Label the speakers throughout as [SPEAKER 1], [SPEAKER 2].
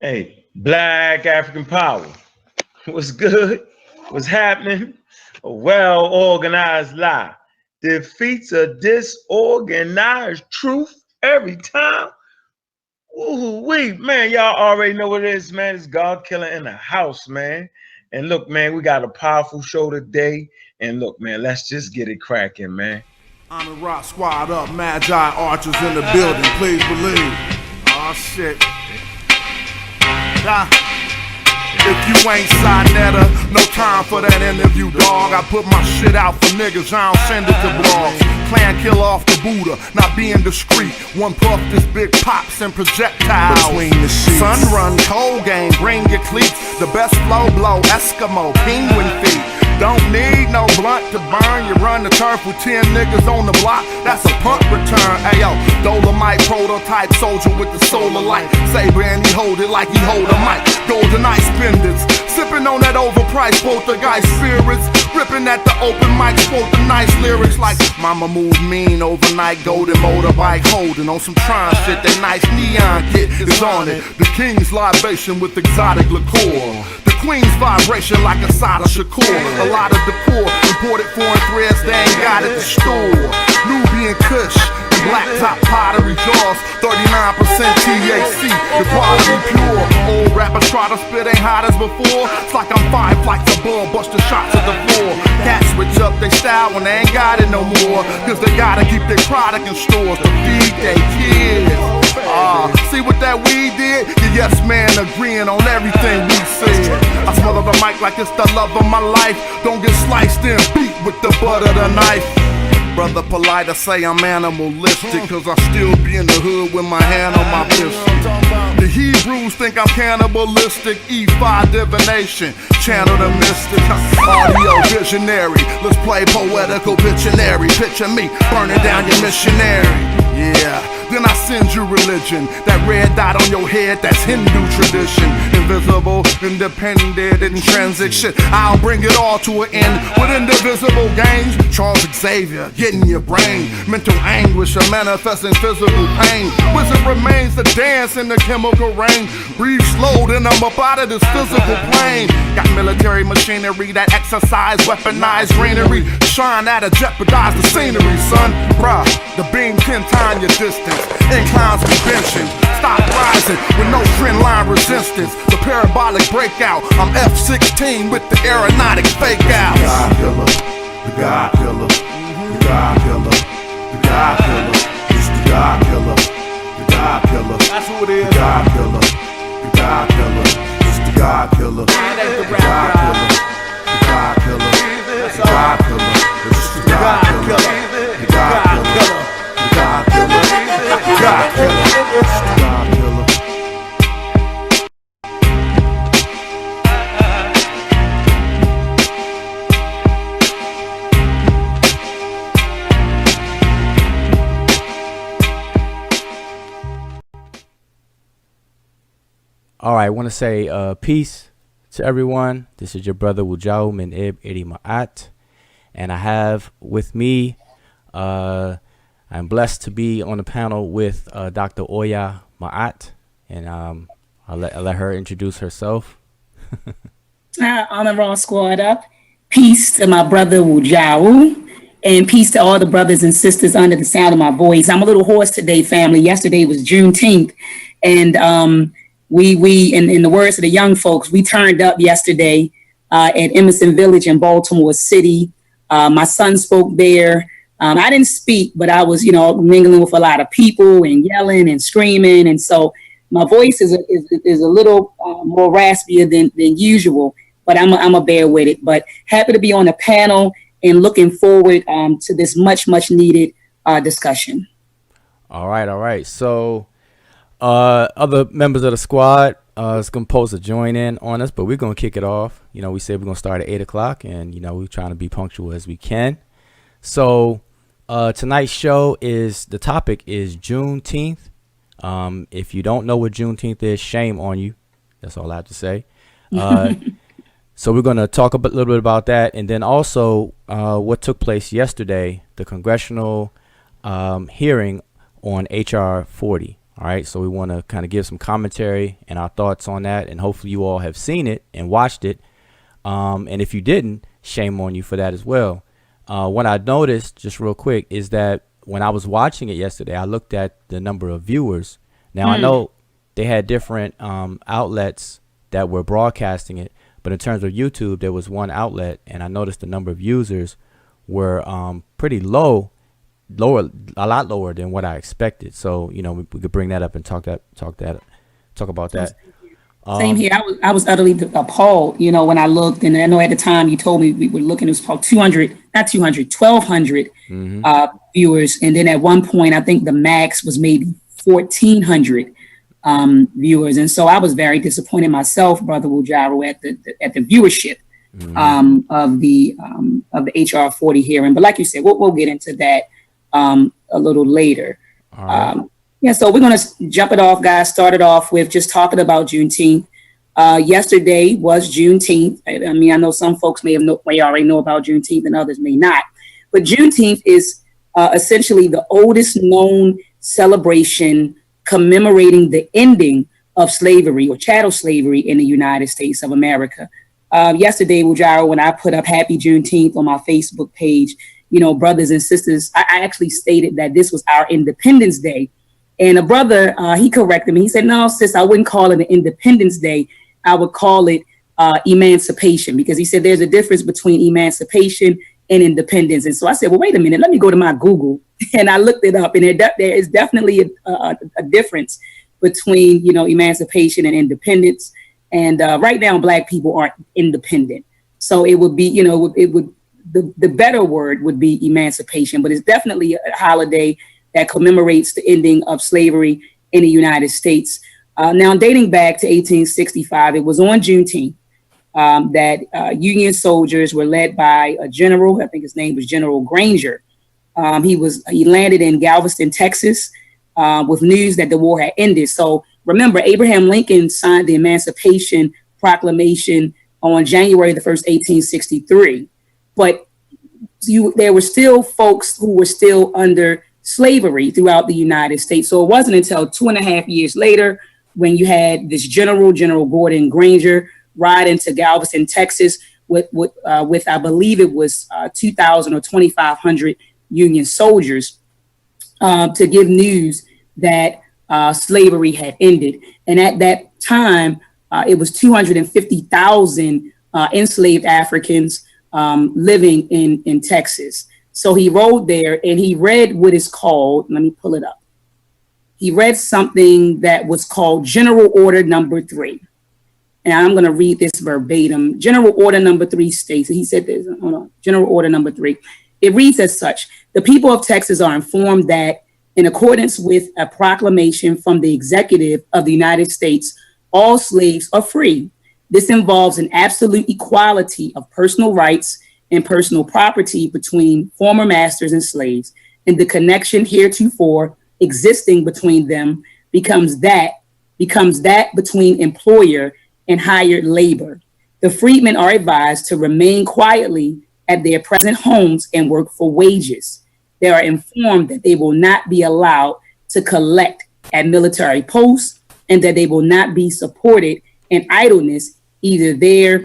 [SPEAKER 1] Hey, Black African Power. What's good? What's happening? A well organized lie defeats a disorganized truth every time. Ooh, man, y'all already know what it is, man. It's God Killer in the house, man. And look, man, we got a powerful show today. And look, man, let's just get it cracking, man.
[SPEAKER 2] I'm the Rock Squad up, Magi Archers in the building, please believe. Oh shit. If you ain't Sinetta, no time for that interview, dog. I put my shit out for niggas, I don't send it to blogs. Clan kill off the Buddha, not being discreet. One puff, this big pops and projectiles between the sheets. Sun run, cold game, bring your cleats. The best flow blow, Eskimo, penguin feet. Don't need no blunt to burn. You run the turf with 10 niggas on the block. That's a punt return. Ayo, Dolomite prototype soldier with the solar light. Saber and he hold it like he hold a mic. Golden ice pendants, sipping on that overpriced poltergeist spirits. Ripping at the open mic, quote the nice lyrics like Mama moved mean overnight. Golden motorbike holding on some Tron shit. That nice neon kit is on it. The king's libation with exotic liqueur. Queen's vibration like a Sada Shakur. A lot of decor, imported foreign threads, they ain't got at the store. Nubian Kush and black top pottery jaws. 39% THC, the quality pure. Old rappers try to spit, ain't hot as before. It's like I'm 5 flights above, busting shots at the floor. Cats switch up their style when they ain't got it no more. Cause they gotta keep their product in stores to feed their kids. See what that weed did? The yes man agreeing on everything we said. I smother the mic like it's the love of my life. Don't get sliced and beat with the butt of the knife. Brother polite, I say I'm animalistic, cause I still be in the hood with my hand on my pistol. The Hebrews think I'm cannibalistic, E5 divination, channel the mystic. Audio visionary, let's play poetical Pictionary. Picture me burning down your missionary. Yeah, then I send you religion. That red dot on your head, that's Hindu tradition. Invisible, independent, intrinsic shit. I'll bring it all to an end with indivisible games. Charles Xavier, getting your brain. Mental anguish, a manifesting physical pain. Wizard remains to dance in the chemical rain. Breathe slow, then I'm up out of this physical plane. Got military machinery that exercise weaponized greenery. Shine at a jeopardize the scenery, son. Bruh, the beam 10 times your distance. Inclines convention. Stop rising with no trend line resistance. The parabolic breakout. I'm F-16 with the aeronautics fake out. The God killer. The God killer. The God killer. It's the God killer. The God killer. That's who it is. The God killer. The God killer. It's the God killer. The God killer. The God killer. The God killer. It's the God killer. The God killer. The God killer. The God killer. It's the God killer.
[SPEAKER 3] All right, I want to say peace to everyone. This is your brother Wujau Min Ib Edi Ma'at. And I have with me, I'm blessed to be on the panel with Dr. Oya Ma'at. And I'll let her introduce herself.
[SPEAKER 4] On the Raw Squad up. Peace to my brother Wujau. And peace to all the brothers and sisters under the sound of my voice. I'm a little hoarse today, family. Yesterday was Juneteenth. And we in the words of the young folks, we turned up yesterday at Emerson Village in Baltimore City. My son spoke there. I didn't speak, but I was, mingling with a lot of people and yelling and screaming. And so my voice is a little more raspier than usual, but I'm a bear with it. But happy to be on the panel and looking forward to this much needed discussion.
[SPEAKER 3] All right. So other members of the squad is supposed to join in on us, but we're going to kick it off. We said we're going to start at 8 o'clock and, we're trying to be punctual as we can. So tonight's show the topic is Juneteenth. If you don't know what Juneteenth is, shame on you. That's all I have to say. So we're going to talk a little bit about that. And then also what took place yesterday, the Congressional hearing on HR 40. All right, so we want to kind of give some commentary and our thoughts on that, and hopefully you all have seen it and watched it. And if you didn't, shame on you for that as well. What I noticed, just real quick, is that when I was watching it yesterday, I looked at the number of viewers. Now, I know they had different outlets that were broadcasting it, but in terms of YouTube, there was one outlet, and I noticed the number of users were pretty lower, a lot lower than what I expected. So, you know, we could bring that up and talk about that.
[SPEAKER 4] Same here. I was utterly appalled, you know, when I looked, and I know at the time you told me we were looking, it was called 1,200 viewers. And then at one point, I think the max was maybe 1,400 viewers. And so I was very disappointed myself, Brother Wujaru, at the viewership of the HR 40 hearing. But like you said, we'll get into that a little later.
[SPEAKER 3] All right.
[SPEAKER 4] Yeah, so we're going to jump it off, guys. Start it off with just talking about Juneteenth. Yesterday was Juneteenth. I mean, I know some folks may already know about Juneteenth and others may not. But Juneteenth is essentially the oldest known celebration commemorating the ending of slavery or chattel slavery in the United States of America. Yesterday, Wujaro, when I put up Happy Juneteenth on my Facebook page, you know, brothers and sisters, I actually stated that this was our Independence Day. And a brother, he corrected me. He said, no, sis, I wouldn't call it an Independence Day. I would call it emancipation, because he said there's a difference between emancipation and independence. And so I said, well, wait a minute, let me go to my Google. And I looked it up, and there is definitely a difference between, you know, emancipation and independence. And right now, Black people aren't independent. So it would be, you know, the better word would be emancipation, but it's definitely a holiday that commemorates the ending of slavery in the United States. Now, dating back to 1865, it was on Juneteenth that Union soldiers were led by a general. I think his name was General Granger. He landed in Galveston, Texas, with news that the war had ended. So remember, Abraham Lincoln signed the Emancipation Proclamation on January the 1st, 1863. But there were still folks who were still under slavery throughout the United States. So it wasn't until 2.5 years later, when you had this General Gordon Granger, ride into Galveston, Texas, with I believe it was 2,000 or 2,500 Union soldiers, to give news that slavery had ended. And at that time, it was 250,000 enslaved Africans living in Texas. So he rode there and he read what is called, let me pull it up. He read something that was called General Order Number 3. And I'm going to read this verbatim. General Order Number 3 states, he said this, hold on, General Order Number 3. It reads as such: the people of Texas are informed that in accordance with a proclamation from the executive of the United States, all slaves are free. This involves an absolute equality of personal rights and personal property between former masters and slaves, and the connection heretofore existing between them becomes that between employer and hired labor. The freedmen are advised to remain quietly at their present homes and work for wages. They are informed that they will not be allowed to collect at military posts, and that they will not be supported in idleness either there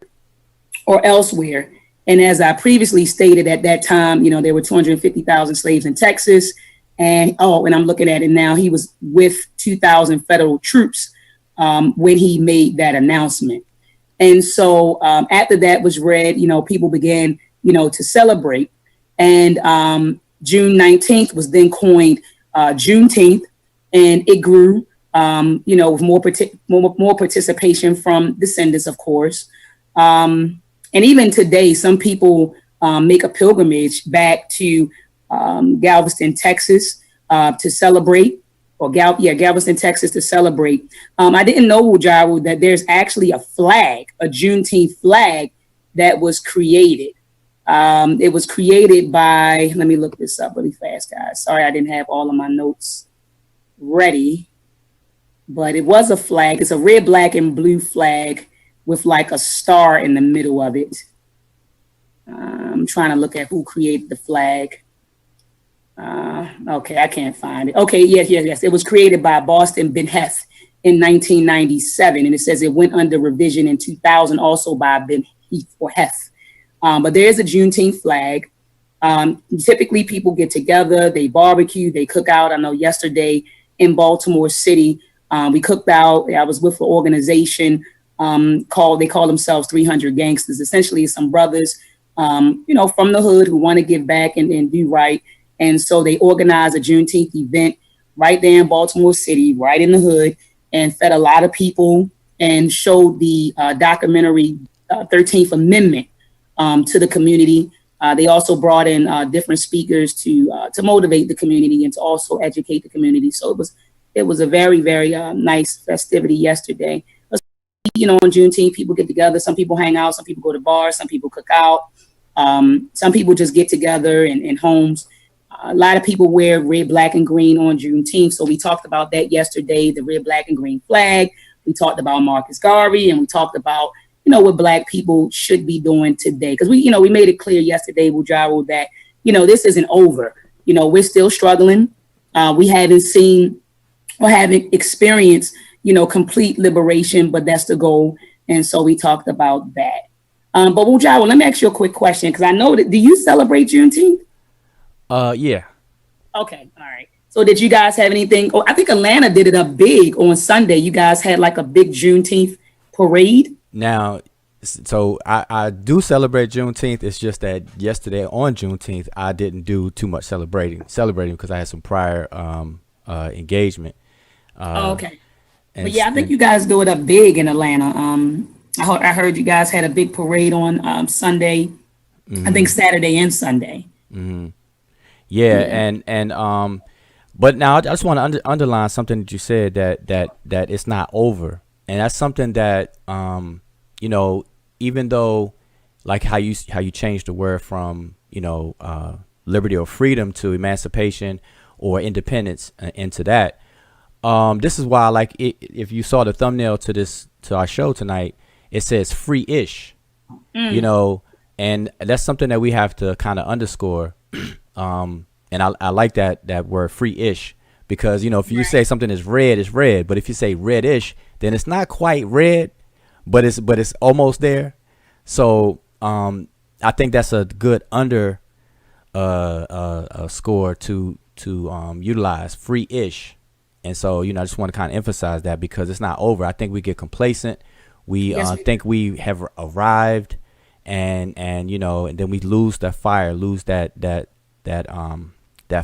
[SPEAKER 4] or elsewhere. And as I previously stated, at that time, you know, there were 250,000 slaves in Texas. And I'm looking at it now, he was with 2,000 federal troops when he made that announcement. And so after that was read, you know, people began, you know, to celebrate. And June 19th was then coined Juneteenth, and it grew, you know, with more participation from descendants, of course. And even today, some people make a pilgrimage back to Galveston, Texas, to celebrate, or Galveston, Texas, to celebrate. I didn't know, Wujaru, that there's actually a flag, a Juneteenth flag that was created. It was created by, let me look this up really fast, guys. Sorry, I didn't have all of my notes ready, but it was a flag. It's a red, black, and blue flag with like a star in the middle of it. I'm trying to look at who created the flag. Okay, I can't find it. Okay, yes. It was created by Boston Ben Heth in 1997, and it says it went under revision in 2000, also by Ben Heath or Heth. But there is a Juneteenth flag. Typically, people get together, they barbecue, they cook out. I know yesterday in Baltimore City, we cooked out. I was with an organization they call themselves 300 Gangsters. Essentially, some brothers, from the hood who want to give back and do right. And so they organized a Juneteenth event right there in Baltimore City, right in the hood, and fed a lot of people and showed the documentary 13th Amendment to the community. They also brought in different speakers to motivate the community and to also educate the community. So it was a very, very nice festivity yesterday. On Juneteenth, people get together. Some people hang out. Some people go to bars. Some people cook out. Some people just get together in homes. A lot of people wear red, black, and green on Juneteenth. So we talked about that yesterday, the red, black, and green flag. We talked about Marcus Garvey, and we talked about, what Black people should be doing today. Because we made it clear yesterday, Wujaru, that, this isn't over. We're still struggling. We haven't seen or haven't experienced, complete liberation, but that's the goal. And so we talked about that. But Wujaru, let me ask you a quick question, because I know that, do you celebrate Juneteenth?
[SPEAKER 3] Yeah.
[SPEAKER 4] Okay. All right. So did you guys have anything? Oh, I think Atlanta did it up big on Sunday. You guys had like a big Juneteenth parade.
[SPEAKER 3] Now, so I do celebrate Juneteenth. It's just that yesterday on Juneteenth, I didn't do too much celebrating because I had some prior engagement.
[SPEAKER 4] Okay. But yeah, I think you guys do it up big in Atlanta. I heard you guys had a big parade on Sunday. Mm-hmm. I think Saturday and Sunday.
[SPEAKER 3] Mm-hmm. Yeah, and but now I just want to underline something that you said that it's not over, and that's something that even though like how you changed the word from liberty or freedom to emancipation or independence into that, this is why like if you saw the thumbnail to our show tonight, it says free-ish, and that's something that we have to kind of underscore. And I like that word free-ish, because, if you say something is red, it's red. But if you say red-ish, then it's not quite red, but it's almost there. So I think that's a good score to utilize, free-ish. And so, I just want to kind of emphasize that, because it's not over. I think we get complacent. We think we have arrived, and and then we lose that fire, lose that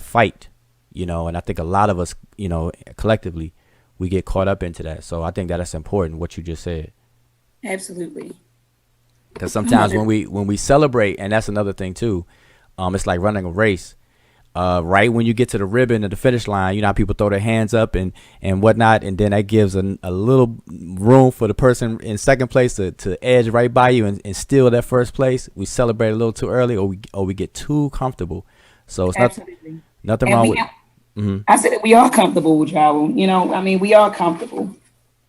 [SPEAKER 3] fight, and I think a lot of us, collectively, we get caught up into that. So I think that that's important, what you just said.
[SPEAKER 4] Absolutely.
[SPEAKER 3] Because sometimes when we celebrate, and that's another thing too, it's like running a race. Right when you get to the ribbon or the finish line, how people throw their hands up and whatnot, and then that gives a little room for the person in second place to edge right by you and steal that first place. We celebrate a little too early, or we get too comfortable. So it's nothing wrong with it. Mm-hmm.
[SPEAKER 4] I said that we are comfortable with y'all. We are comfortable.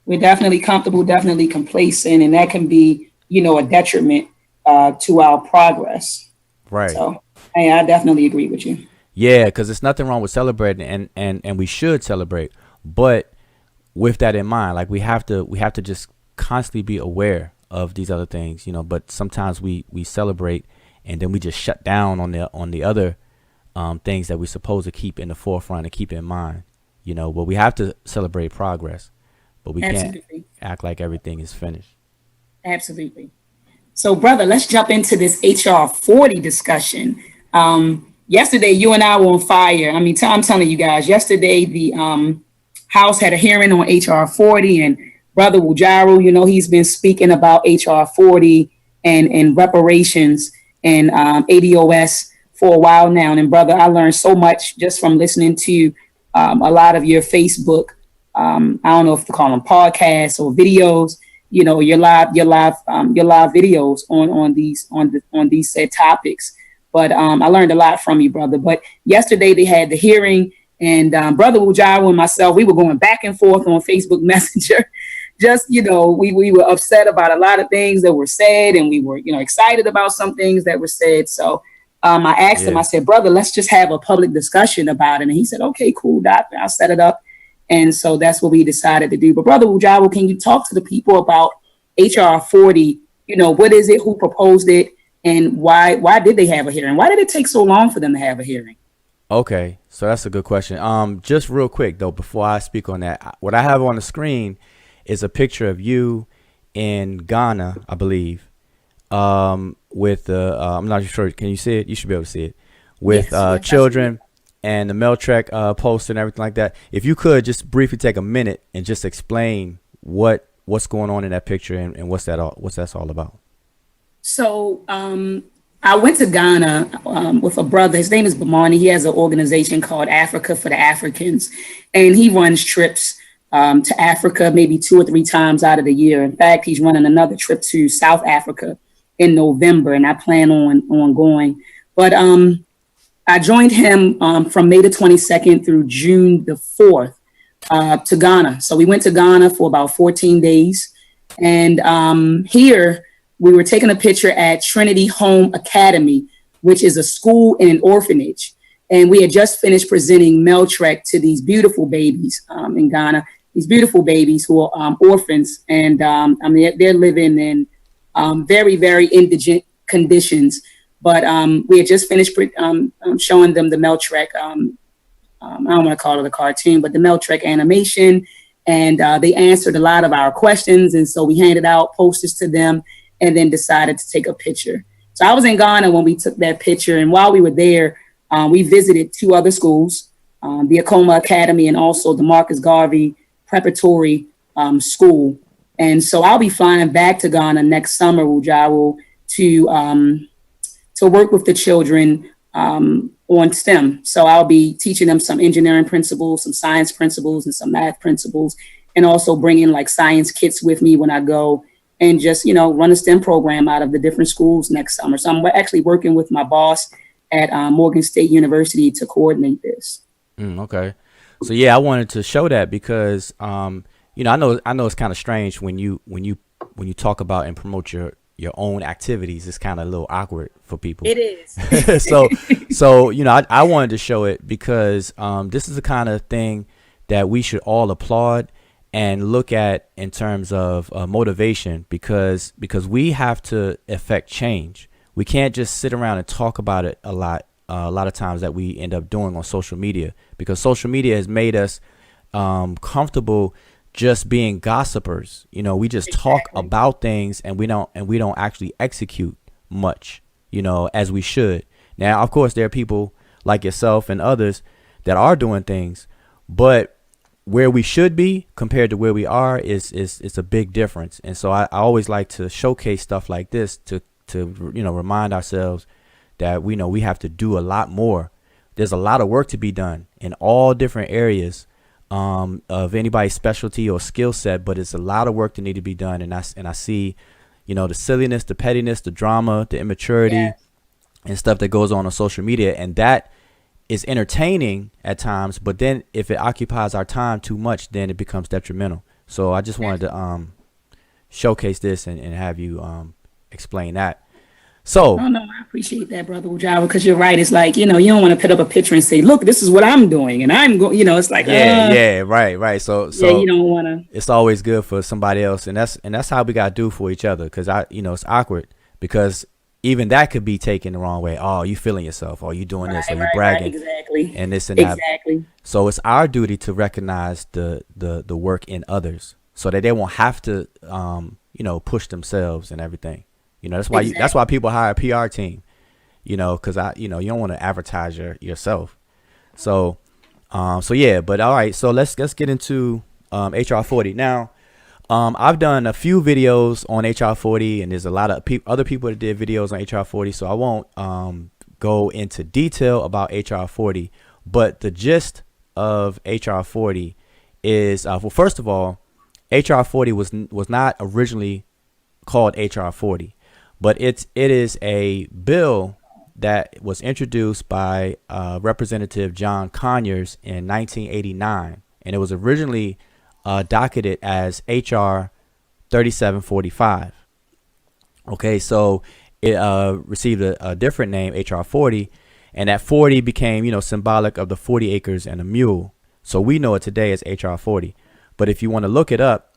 [SPEAKER 4] We're definitely comfortable, definitely complacent, and that can be, a detriment to our progress.
[SPEAKER 3] Right.
[SPEAKER 4] So I definitely agree with you.
[SPEAKER 3] Yeah, because there's nothing wrong with celebrating, and we should celebrate. But with that in mind, like we have to just constantly be aware of these other things, But sometimes we celebrate, and then we just shut down on the other things that we're supposed to keep in the forefront and keep in mind, But we have to celebrate progress, but we can't act like everything is finished.
[SPEAKER 4] Absolutely. So, brother, let's jump into this HR 40 discussion. Yesterday, you and I were on fire. I'm telling you guys, yesterday, the House had a hearing on HR 40, and Brother Wujaru, he's been speaking about HR 40 and reparations and ADOS for a while now. And brother, I learned so much just from listening to a lot of your Facebook, I don't know if to call them podcasts or videos, your live videos on these said topics. But I learned a lot from you, brother. But yesterday they had the hearing, and Brother Wujaru and myself, we were going back and forth on Facebook Messenger. Just, we were upset about a lot of things that were said, and we were, excited about some things that were said. So I asked him, I said, brother, let's just have a public discussion about it. And he said, okay, cool, doc, I'll set it up. And so that's what we decided to do. But Brother Ujawu, can you talk to the people about HR 40? You know, what is it, who proposed it, and why did they have a hearing? Why did it take so long for them to have a hearing?
[SPEAKER 3] Okay, so that's a good question. Just real quick though, before I speak on that, what I have on the screen is a picture of you in Ghana, I believe, with the I'm not sure. Can you see it? You should be able to see it with yes, children and the Meltrek poster and everything like that. If you could just briefly take a minute and just explain what's going on in that picture and what's that's all about.
[SPEAKER 4] So I went to Ghana with a brother. His name is Bamani. He has an organization called Africa for the Africans, and he runs trips to Africa maybe 2 or 3 times out of the year. In fact, he's running another trip to South Africa in November, and I plan on going. But I joined him from May the 22nd through June the 4th to Ghana. So we went to Ghana for about 14 days. And here we were taking a picture at Trinity Home Academy, which is a school and an orphanage. And we had just finished presenting Meltrek to these beautiful babies in Ghana, these beautiful babies who are orphans. And I mean, they're living in very, very indigent conditions. But we had just finished showing them the Meltrek, I don't want to call it a cartoon, but the Meltrek animation. And they answered a lot of our questions. And so we handed out posters to them and then decided to take a picture. So I was in Ghana when we took that picture. And while we were there, we visited 2 other schools, the Akoma Academy and also the Marcus Garvey Preparatory School. And so I'll be flying back to Ghana next summer, Ujawu, to work with the children on STEM. So I'll be teaching them some engineering principles, some science principles, and some math principles, and also bringing like science kits with me when I go and just, you know, run a STEM program out of the different schools next summer. So I'm actually working with my boss at Morgan State University to coordinate this.
[SPEAKER 3] Okay. So yeah, I wanted to show that because, you know, I know it's kind of strange when you talk about and promote your own activities. It's kind of a little awkward for people.
[SPEAKER 4] It is.
[SPEAKER 3] so, you know, I wanted to show it because this is the kind of thing that we should all applaud and look at in terms of motivation, because we have to affect change. We can't just sit around and talk about it a lot of times that we end up doing on social media, because social media has made us comfortable just being gossipers. You know, we just talk about things and we don't actually execute much, you know, as we should. Now, of course, there are people like yourself and others that are doing things, but where we should be compared to where we are is a big difference. And so I always like to showcase stuff like this to you know, remind ourselves that we know we have to do a lot more. There's a lot of work to be done in all different areas of anybody's specialty or skill set, but it's a lot of work that need to be done. And I see, you know, the silliness, the pettiness, the drama, the immaturity and stuff that goes on social media, and that is entertaining at times, but then if it occupies our time too much, then it becomes detrimental. So I just wanted to showcase this and have you explain that. So
[SPEAKER 4] no, I appreciate that, Brother Ujawu, because you're right. It's like, you know, you don't want to put up a picture and say, look, this is what I'm doing, and I'm going, you know, it's like right. So you don't want to.
[SPEAKER 3] It's always good for somebody else, and that's how we got to do for each other, because it's awkward, because even that could be taken the wrong way. Oh, you feeling yourself, or you doing this, or you bragging,
[SPEAKER 4] exactly,
[SPEAKER 3] and this and that.
[SPEAKER 4] Exactly.
[SPEAKER 3] So it's our duty to recognize the work in others, so that they won't have to, you know, push themselves and everything. You know, that's why people hire a PR team. You know, because you don't want to advertise yourself. So, yeah. But all right. So let's get into HR 40 now. I've done a few videos on HR 40, and there's a lot of other people that did videos on HR 40, so I won't go into detail about HR 40, but the gist of HR 40 is, well, first of all, HR 40 was not originally called HR 40, but it is a bill that was introduced by Representative John Conyers in 1989, and it was originally docketed as HR 3745. Okay, so it received a different name, HR 40, and that 40 became, symbolic of the 40 acres and a mule. So we know it today as HR 40. But if you want to look it up,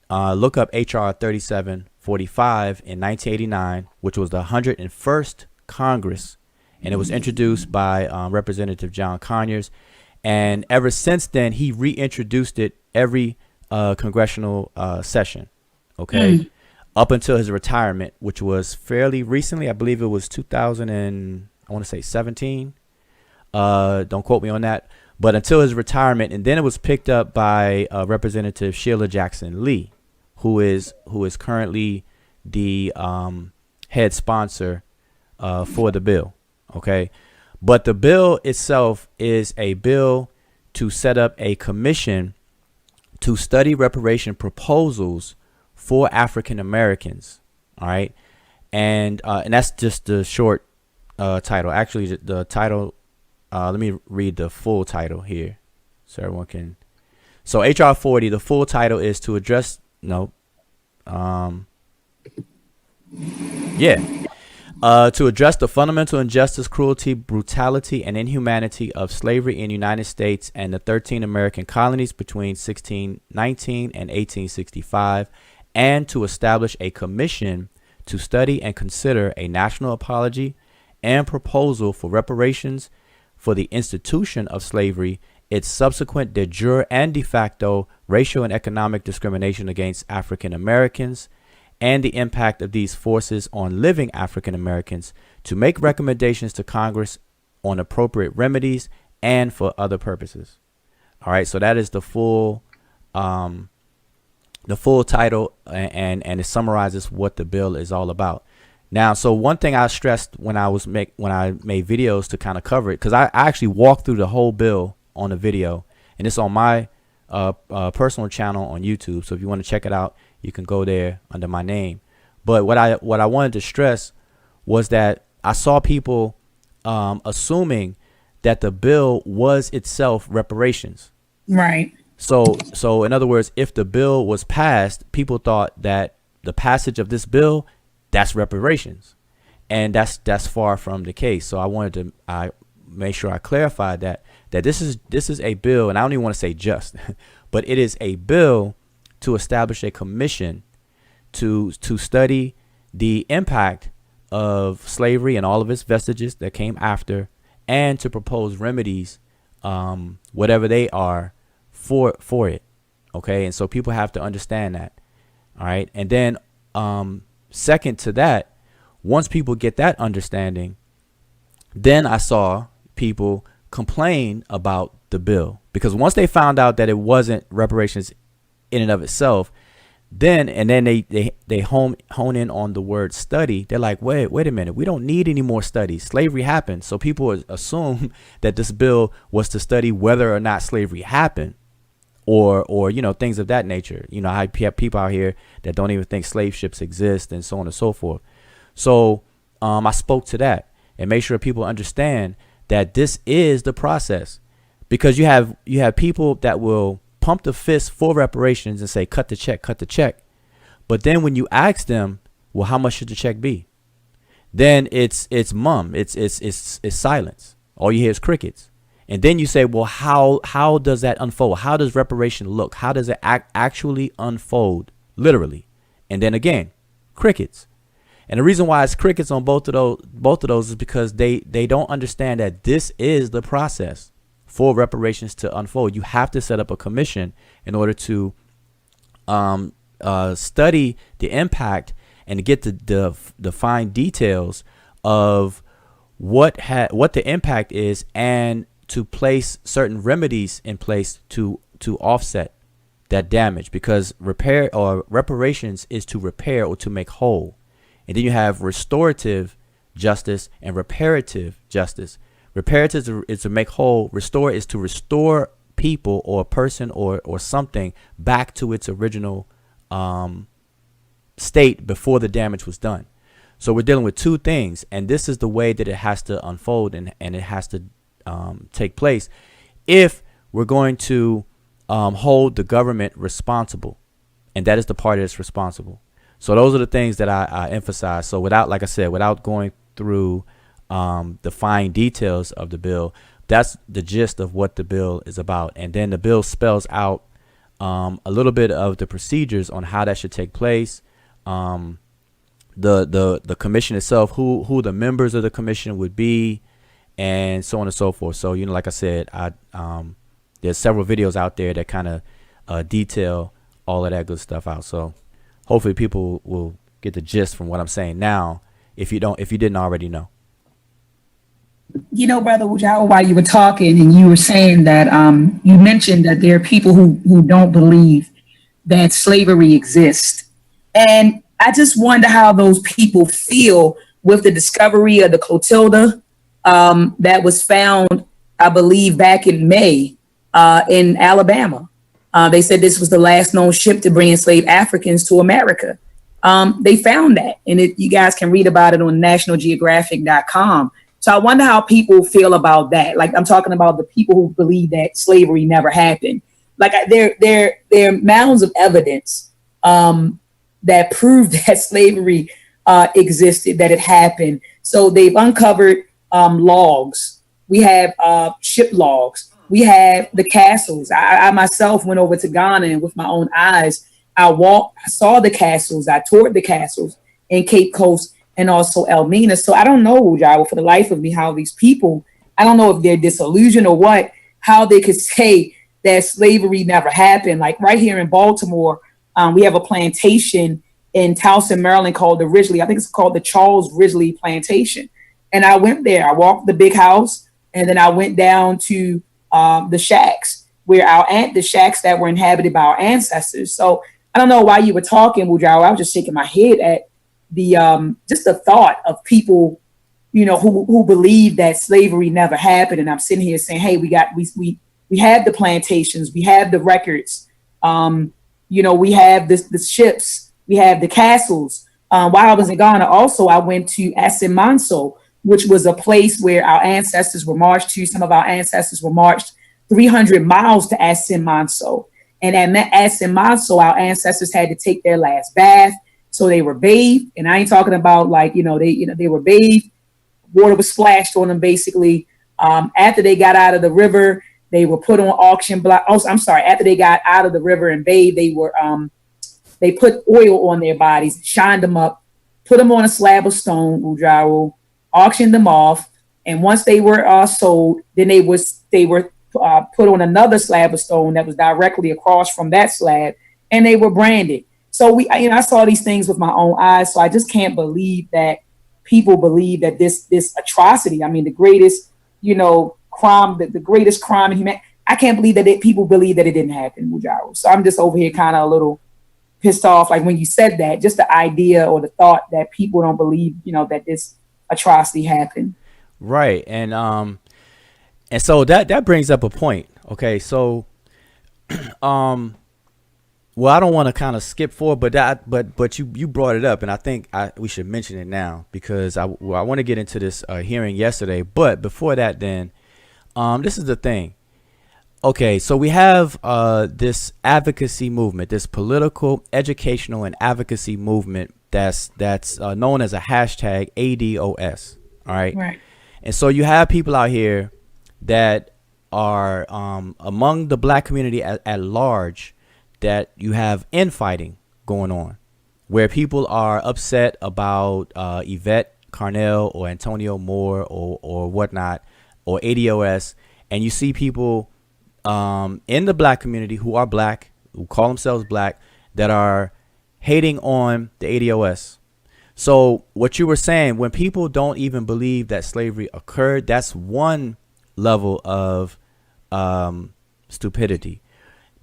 [SPEAKER 3] look up HR 3745 in 1989, which was the 101st Congress, and it was introduced by Representative John Conyers. And ever since then, he reintroduced it every congressional session, okay, up until his retirement, which was fairly recently. I believe it was 2017. Don't quote me on that. But until his retirement, and then it was picked up by Representative Sheila Jackson Lee, who is currently the head sponsor for the bill, okay? But the bill itself is a bill to set up a commission to study reparation proposals for African Americans. All right. And that's just the short title. Actually, the title, let me read the full title here so everyone can. So HR 40, the full title is to address, to address the fundamental injustice, cruelty, brutality, and inhumanity of slavery in the United States and the 13 American colonies between 1619 and 1865, and to establish a commission to study and consider a national apology and proposal for reparations for the institution of slavery, its subsequent de jure and de facto racial and economic discrimination against African Americans, and the impact of these forces on living African Americans, to make recommendations to Congress on appropriate remedies and for other purposes. All right, so that is the full title, and it summarizes what the bill is all about. Now, so one thing I stressed when I made videos to kind of cover it, because I actually walked through the whole bill on a video, and it's on my personal channel on YouTube. So if you want to check it out, you can go there under my name. But what I wanted to stress was that I saw people assuming that the bill was itself reparations.
[SPEAKER 4] Right.
[SPEAKER 3] So in other words, if the bill was passed, people thought that the passage of this bill, that's reparations, and that's far from the case. So I wanted to make sure I clarified that this is a bill, and I don't even want to say just, but it is a bill to establish a commission to study the impact of slavery and all of its vestiges that came after, and to propose remedies, whatever they are, for it. Okay, and so people have to understand that. All right, and then second to that, once people get that understanding, then I saw people complain about the bill, because once they found out that it wasn't reparations in and of itself, then they hone in on the word study. They're like, wait a minute, we don't need any more studies. Slavery happened. So people assume that this bill was to study whether or not slavery happened, or things of that nature. I have people out here that don't even think slave ships exist, and so on and so forth. So I spoke to that and made sure people understand that this is the process, because you have people that will pump the fist for reparations and say, cut the check. But then when you ask them, well, how much should the check be? Then it's mum. It's silence. All you hear is crickets. And then you say, well, how does that unfold? How does reparation look? How does it actually unfold, literally? And then again, crickets. And the reason why it's crickets on both of those is because they don't understand that this is the process for reparations to unfold. You have to set up a commission in order to study the impact and to get the fine details of what the impact is, and to place certain remedies in place to offset that damage, because repair or reparations is to repair or to make whole. And then you have restorative justice and reparative justice. Reparative is to make whole. Restore is to restore people or a person or something back to its original state before the damage was done. So we're dealing with two things, and this is the way that it has to unfold, and it has to take place if we're going to hold the government responsible, and that is the party that's responsible. So those are the things that I emphasize. So without, like I said, without going through the fine details of the bill, that's the gist of what the bill is about. And then the bill spells out a little bit of the procedures on how that should take place. The commission itself, who the members of the commission would be, and so on and so forth. So, like I said, there's several videos out there that kind of detail all of that good stuff out. So hopefully people will get the gist from what I'm saying now, if you didn't already know.
[SPEAKER 4] Brother Ujao, while you were talking and you were saying that you mentioned that there are people who don't believe that slavery exists. And I just wonder how those people feel with the discovery of the Clotilda that was found, I believe, back in May in Alabama. They said this was the last known ship to bring enslaved Africans to America. They found that, and you guys can read about it on nationalgeographic.com. So I wonder how people feel about that. Like, I'm talking about the people who believe that slavery never happened. Like, there are mounds of evidence that prove that slavery existed, that it happened. So they've uncovered logs. We have ship logs. We have the castles. I myself went over to Ghana, and with my own eyes, I saw the castles. I toured the castles in Cape Coast and also Elmina. So I don't know, Ujao, for the life of me, how these people, I don't know if they're disillusioned or what, how they could say that slavery never happened. Like right here in Baltimore, we have a plantation in Towson, Maryland called the Ridgely. I think it's called the Charles Ridgely Plantation. And I went there. I walked the big house, and then I went down to the shacks where the shacks that were inhabited by our ancestors. So I don't know why you were talking, Ujao. I was just shaking my head at the just the thought of people, who believe that slavery never happened. And I'm sitting here saying, hey, we had the plantations, we have the records, we have the ships, we have the castles. While I was in Ghana, also I went to Asimmanso, which was a place where our ancestors were marched to. Some of our ancestors were marched 300 miles to Asimmanso. And at Asimmanso, our ancestors had to take their last bath. So they were bathed, and I ain't talking about they were bathed. Water was splashed on them basically. After they got out of the river, they were put on auction block. Oh, I'm sorry. After they got out of the river and bathed, they put oil on their bodies, shined them up, put them on a slab of stone, Ujao, auctioned them off, and once they were sold, then they were put on another slab of stone that was directly across from that slab, and they were branded. So I saw these things with my own eyes. So I just can't believe that people believe that this atrocity, I mean, the greatest, crime, the greatest crime in humanity. I can't believe that people believe that it didn't happen, Mujaro. So I'm just over here kind of a little pissed off. Like when you said that, just the idea or the thought that people don't believe, that this atrocity happened.
[SPEAKER 3] Right. And so that brings up a point. Okay. So, well, I don't want to kind of skip forward, but you brought it up, and I think we should mention it now because I want to get into this hearing yesterday. But before that, then, this is the thing. Okay, so we have this advocacy movement, this political, educational, and advocacy movement that's known as a hashtag ADOS. All right.
[SPEAKER 4] Right.
[SPEAKER 3] And so you have people out here that are among the black community at large, that you have infighting going on where people are upset about Yvette Carnell or Antonio Moore or whatnot, or ADOS. And you see people in the black community who are black, who call themselves black, that are hating on the ADOS. So what you were saying, when people don't even believe that slavery occurred, that's one level of stupidity.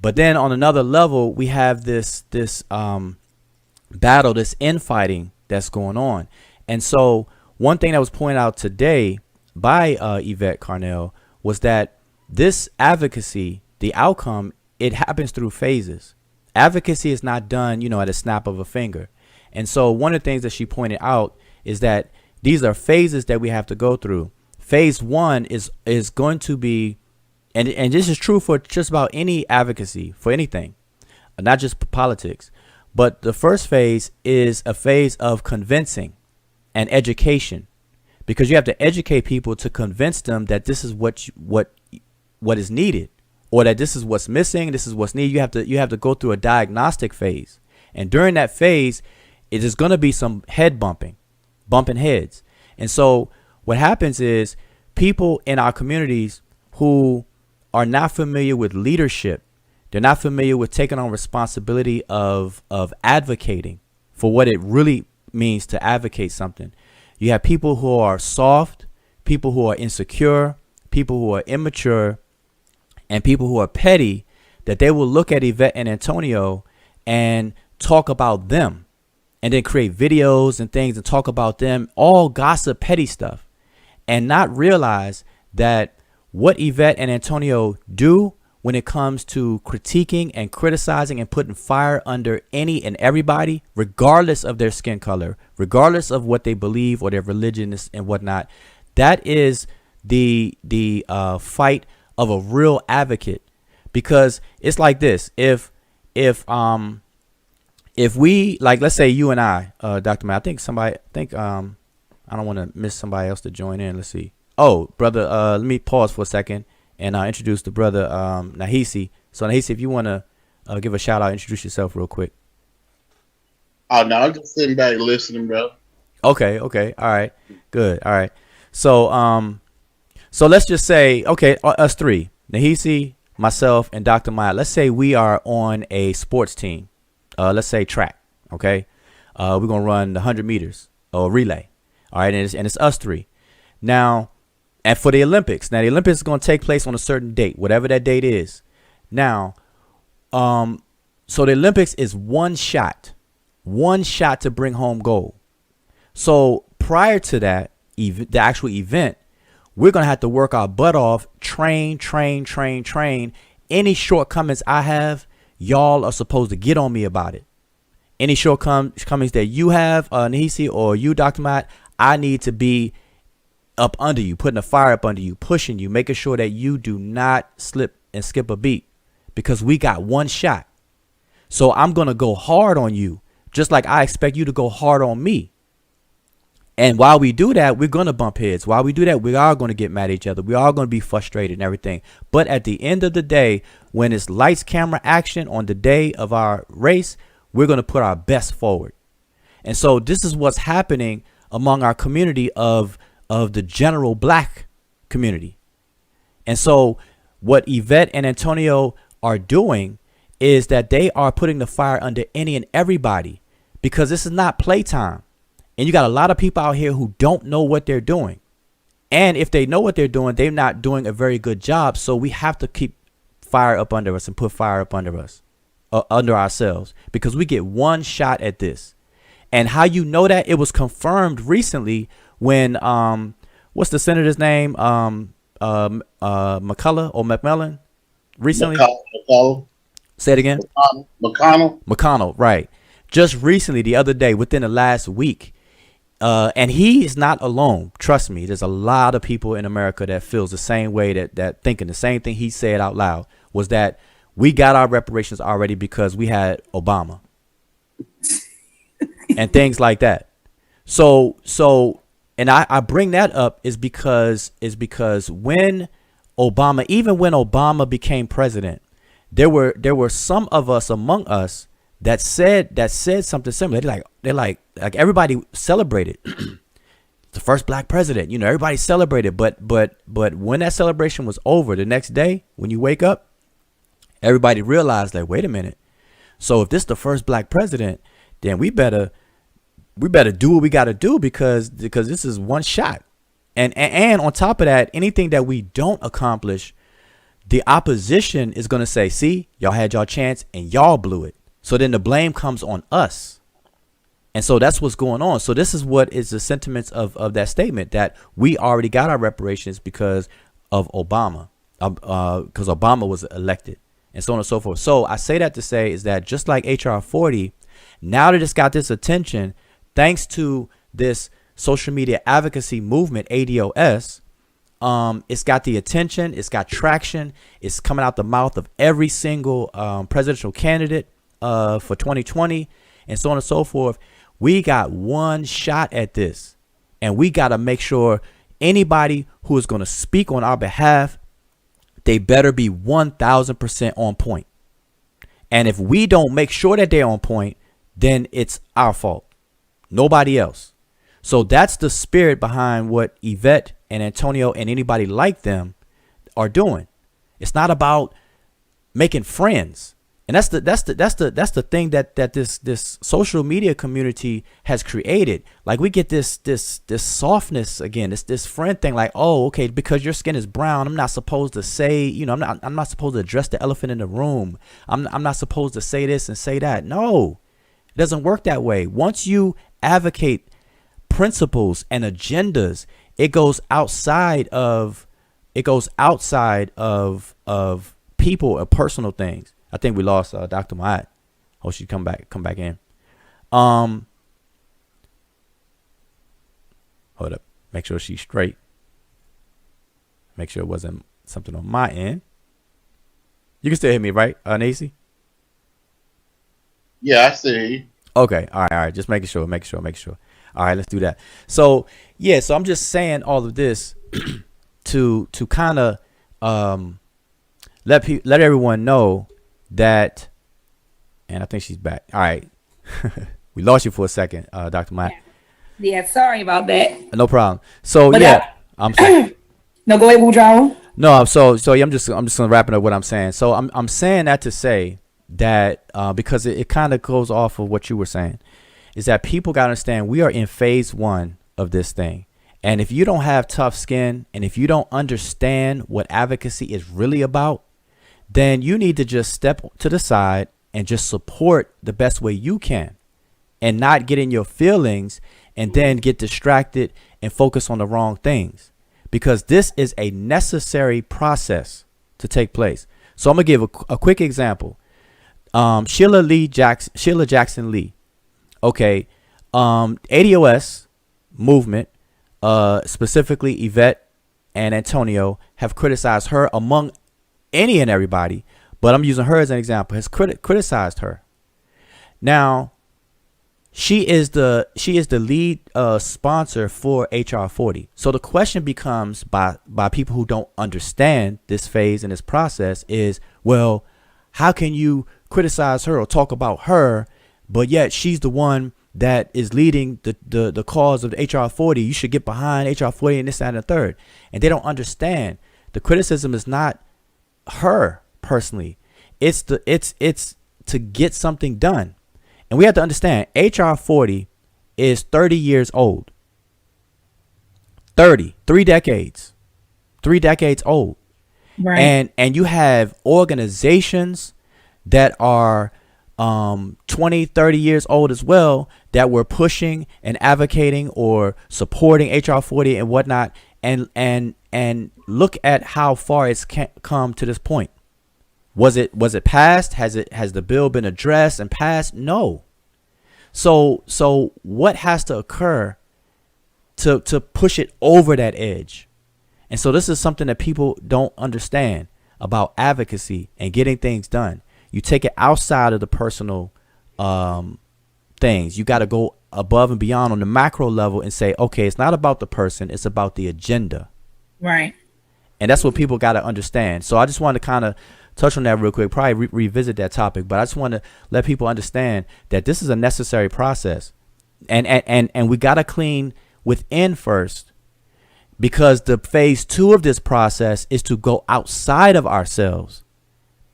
[SPEAKER 3] But then on another level, we have this battle, this infighting that's going on. And so one thing that was pointed out today by Yvette Carnell was that this advocacy, the outcome, it happens through phases. Advocacy is not done, at a snap of a finger. And so one of the things that she pointed out is that these are phases that we have to go through. Phase one is going to be, and this is true for just about any advocacy, for anything, not just politics. But the first phase is a phase of convincing and education, because you have to educate people to convince them that this is what is needed, or that this is what's missing, this is what's needed. You have to go through a diagnostic phase, and during that phase, it is going to be some head bumping heads. And so what happens is people in our communities who are not familiar with leadership, they're not familiar with taking on responsibility of advocating for what it really means to advocate something. You have people who are soft, people who are insecure, people who are immature, and people who are petty, that they will look at Yvette and Antonio and talk about them, and then create videos and things and talk about them, all gossip, petty stuff, and not realize that what Yvette and Antonio do when it comes to critiquing and criticizing and putting fire under any and everybody, regardless of their skin color, regardless of what they believe or their religion and whatnot, that is the fight of a real advocate. Because it's like this: if we, like, let's say you and I, Dr. Matt, I don't want to miss somebody else to join in. Let's see. Oh, brother, let me pause for a second and introduce the brother, Nahisi. So Nahisi, if you want to give a shout out, introduce yourself real quick.
[SPEAKER 5] Oh, no, I'm just sitting back listening, bro.
[SPEAKER 3] Okay. All right. Good. All right. So, so let's just say, okay, us three, Nahisi, myself, and Dr. Maya, let's say we are on a sports team. Let's say track. Okay. We're going to run the 100 meters or relay. All right. And it's us three. Now, and for the Olympics, the Olympics is going to take place on a certain date, whatever that date is. Now, so the Olympics is one shot to bring home gold. So prior to that, the actual event, we're going to have to work our butt off, train. Any shortcomings I have, y'all are supposed to get on me about it. Any shortcomings that you have, Nahisi, or you, Dr. Matt, I need to be up under you, putting a fire up under you, pushing you, making sure that you do not slip and skip a beat, because we got one shot. So I'm going to go hard on you, just like I expect you to go hard on me. And while we do that, we're going to bump heads. While we do that, we are going to get mad at each other. We are going to be frustrated and everything. But at the end of the day, when it's lights, camera, action on the day of our race, we're going to put our best forward. And so this is what's happening among our community of the general black community. And so what Yvette and Antonio are doing is that they are putting the fire under any and everybody, because this is not playtime. And you got a lot of people out here who don't know what they're doing. And if they know what they're doing, they're not doing a very good job. So we have to keep fire up under us and put fire up under us, under ourselves, because we get one shot at this. And how you know that? It was confirmed recently when what's the senator's name? McCullough or McMillan recently.
[SPEAKER 5] McConnell.
[SPEAKER 3] Say it again. McConnell, right. Just recently, the other day, within the last week. And he is not alone. Trust me, there's a lot of people in America that feels the same way, that thinking the same thing he said out loud, was that we got our reparations already because we had Obama and things like that. So and I bring that up is because when Obama, even when Obama became president, there were some of us among us that said something similar. They're like everybody celebrated the first black president. You know, everybody celebrated, but when that celebration was over, the next day when you wake up, everybody realized that, wait a minute. So if this is the first black president, then we better do what we got to do, because this is one shot. And on top of that, anything that we don't accomplish, the opposition is going to say, see, y'all had y'all chance and y'all blew it. So then the blame comes on us. And so that's what's going on. So this is what is the sentiments of that statement, that we already got our reparations because of Obama, because Obama was elected, and so on and so forth. So I say that to say is that just like HR 40, now that it's got this attention, thanks to this social media advocacy movement, ADOS, it's got the attention, it's got traction, it's coming out the mouth of every single presidential candidate, for 2020 and so on and so forth. We got one shot at this, and we got to make sure anybody who is going to speak on our behalf, they better be 1000% on point. And if we don't make sure that they're on point, then it's our fault, nobody else. So that's the spirit behind what Yvette and Antonio and anybody like them are doing. It's not about making friends. And that's the thing that this social media community has created. Like, we get this softness again, this friend thing. Like, oh, okay, because your skin is brown, I'm not supposed to say, I'm not supposed to address the elephant in the room. I'm not supposed to say this and say that. No, it doesn't work that way. Once you advocate principles and agendas, it goes outside of people or personal things. I think we lost Dr. Maat. Hope she come back in. Hold up. Make sure she's straight. Make sure it wasn't something on my end. You can still hear me, right, Nacy?
[SPEAKER 5] Yeah, I see.
[SPEAKER 3] Okay. All right. Just making sure. All right, let's do that. So yeah, so I'm just saying all of this to kind of let everyone know that, and I think she's back. All right. We lost you for a second, Dr. Matt.
[SPEAKER 4] Yeah, sorry about that.
[SPEAKER 3] No problem. So
[SPEAKER 4] But
[SPEAKER 3] yeah, I'm sorry.
[SPEAKER 4] No, go ahead, Woodrow.
[SPEAKER 3] No, so yeah, I'm just gonna wrap it up what I'm saying. So I'm saying that to say that because it kind of goes off of what you were saying, is that people gotta understand we are in phase 1 of this thing. And if you don't have tough skin, and if you don't understand what advocacy is really about, then you need to just step to the side and just support the best way you can, and not get in your feelings and then get distracted and focus on the wrong things, because this is a necessary process to take place. So I'm gonna give a quick example. Sheila Jackson Lee. Okay. ADOS movement, specifically Yvette and Antonio, have criticized her among any and everybody, but I'm using her as an example, has criticized her. Now, she is the lead sponsor for HR 40. So the question becomes by people who don't understand this phase and this process is, well, how can you criticize her or talk about her, but yet she's the one that is leading the cause of HR 40. You should get behind HR 40 and this, that, and the third. And they don't understand. The criticism is not her personally. It's to get something done. And we have to understand HR 40 is 30 years old. 3 decades. 3 decades old. Right. And you have organizations that are 20, 30 years old as well, that were pushing and advocating or supporting HR 40 and whatnot, and look at how far it's come to this point. Was it passed? Has the bill been addressed and passed? No. So what has to occur to push it over that edge? And so this is something that people don't understand about advocacy and getting things done. You take it outside of the personal things. You got to go above and beyond on the macro level and say, okay, it's not about the person, it's about the agenda.
[SPEAKER 4] Right.
[SPEAKER 3] And that's what people got to understand. So I just want to kind of touch on that real quick, probably revisit that topic, but I just want to let people understand that this is a necessary process, and we got to clean within first, because the phase 2 of this process is to go outside of ourselves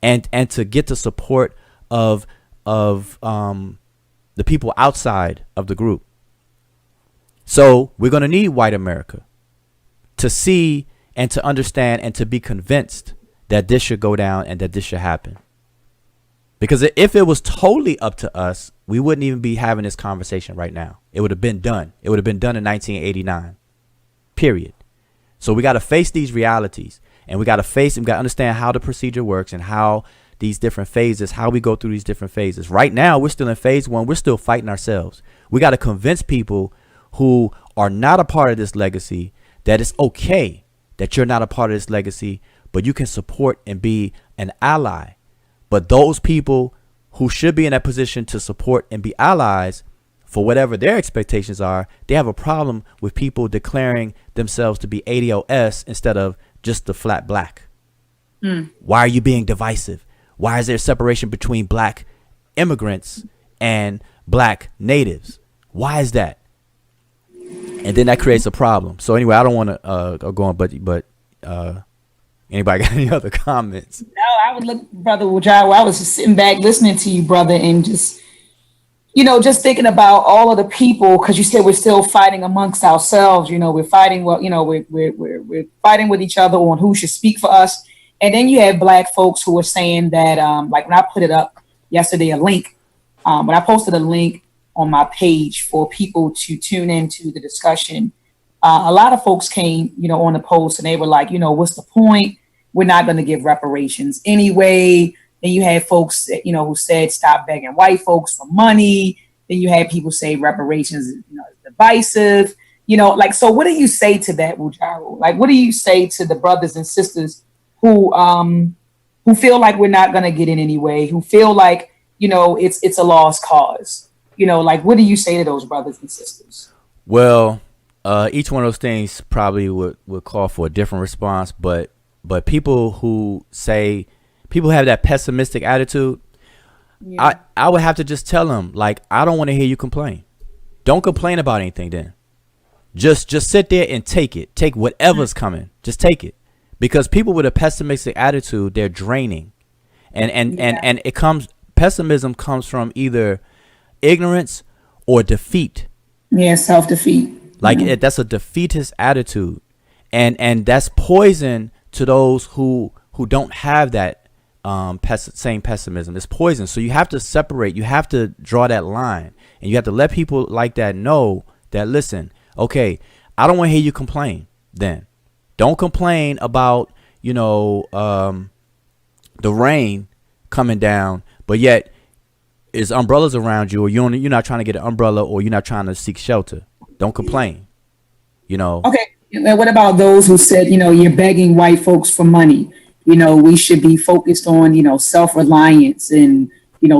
[SPEAKER 3] and to get the support of the people outside of the group. So we're going to need white America to see and to understand and to be convinced that this should go down and that this should happen. Because if it was totally up to us, we wouldn't even be having this conversation right now. It would have been done. It would have been done in 1989. Period. So we got to face these realities, and we got to understand how the procedure works and how these different phases, how we go through these different phases. Right now, we're still in phase 1. We're still fighting ourselves. We got to convince people who are not a part of this legacy that it's okay that you're not a part of this legacy, but you can support and be an ally. But those people who should be in that position to support and be allies for whatever their expectations are, they have a problem with people declaring themselves to be ADOS instead of just the flat black. Why are you being divisive? Why is there separation between black immigrants and black natives? Why is that? And then that creates a problem. So anyway, I don't want to go on, but anybody got any other comments?
[SPEAKER 4] No, I would look, Brother Wujai, I was just sitting back listening to you, brother, and just, just thinking about all of the people, because you said we're still fighting amongst ourselves. We're fighting, we're fighting with each other on who should speak for us. And then you have black folks who are saying that, like when I put it up yesterday, when I posted a link on my page for people to tune into the discussion, a lot of folks came, on the post, and they were like, what's the point? We're not going to give reparations anyway. Then you had folks, who said stop begging white folks for money. Then you had people say reparations, is divisive. So what do you say to that, Wujaro? Like, what do you say to the brothers and sisters who feel like we're not going to get in anyway, who feel like, it's a lost cause? What do you say to those brothers and sisters?
[SPEAKER 3] Well, each one of those things probably would call for a different response, but people who say, people have that pessimistic attitude, I would have to just tell them, like, I don't want to hear you complain. Don't complain about anything then. Just sit there and take it. Take whatever's coming. Just take it. Because people with a pessimistic attitude, they're draining. And pessimism comes from either ignorance or defeat.
[SPEAKER 4] Yeah, self-defeat.
[SPEAKER 3] Like that's a defeatist attitude. And that's poison to those who don't have that same pessimism. It's poison. So you have to separate. You have to draw that line. And you have to let people like that know that, listen, okay, I don't want to hear you complain then. Don't complain about, the rain coming down, but yet is umbrellas around you, or you're not trying to get an umbrella, or you're not trying to seek shelter. Don't complain,
[SPEAKER 4] Okay. And what about those who said, you're begging white folks for money? We should be focused on, self-reliance and,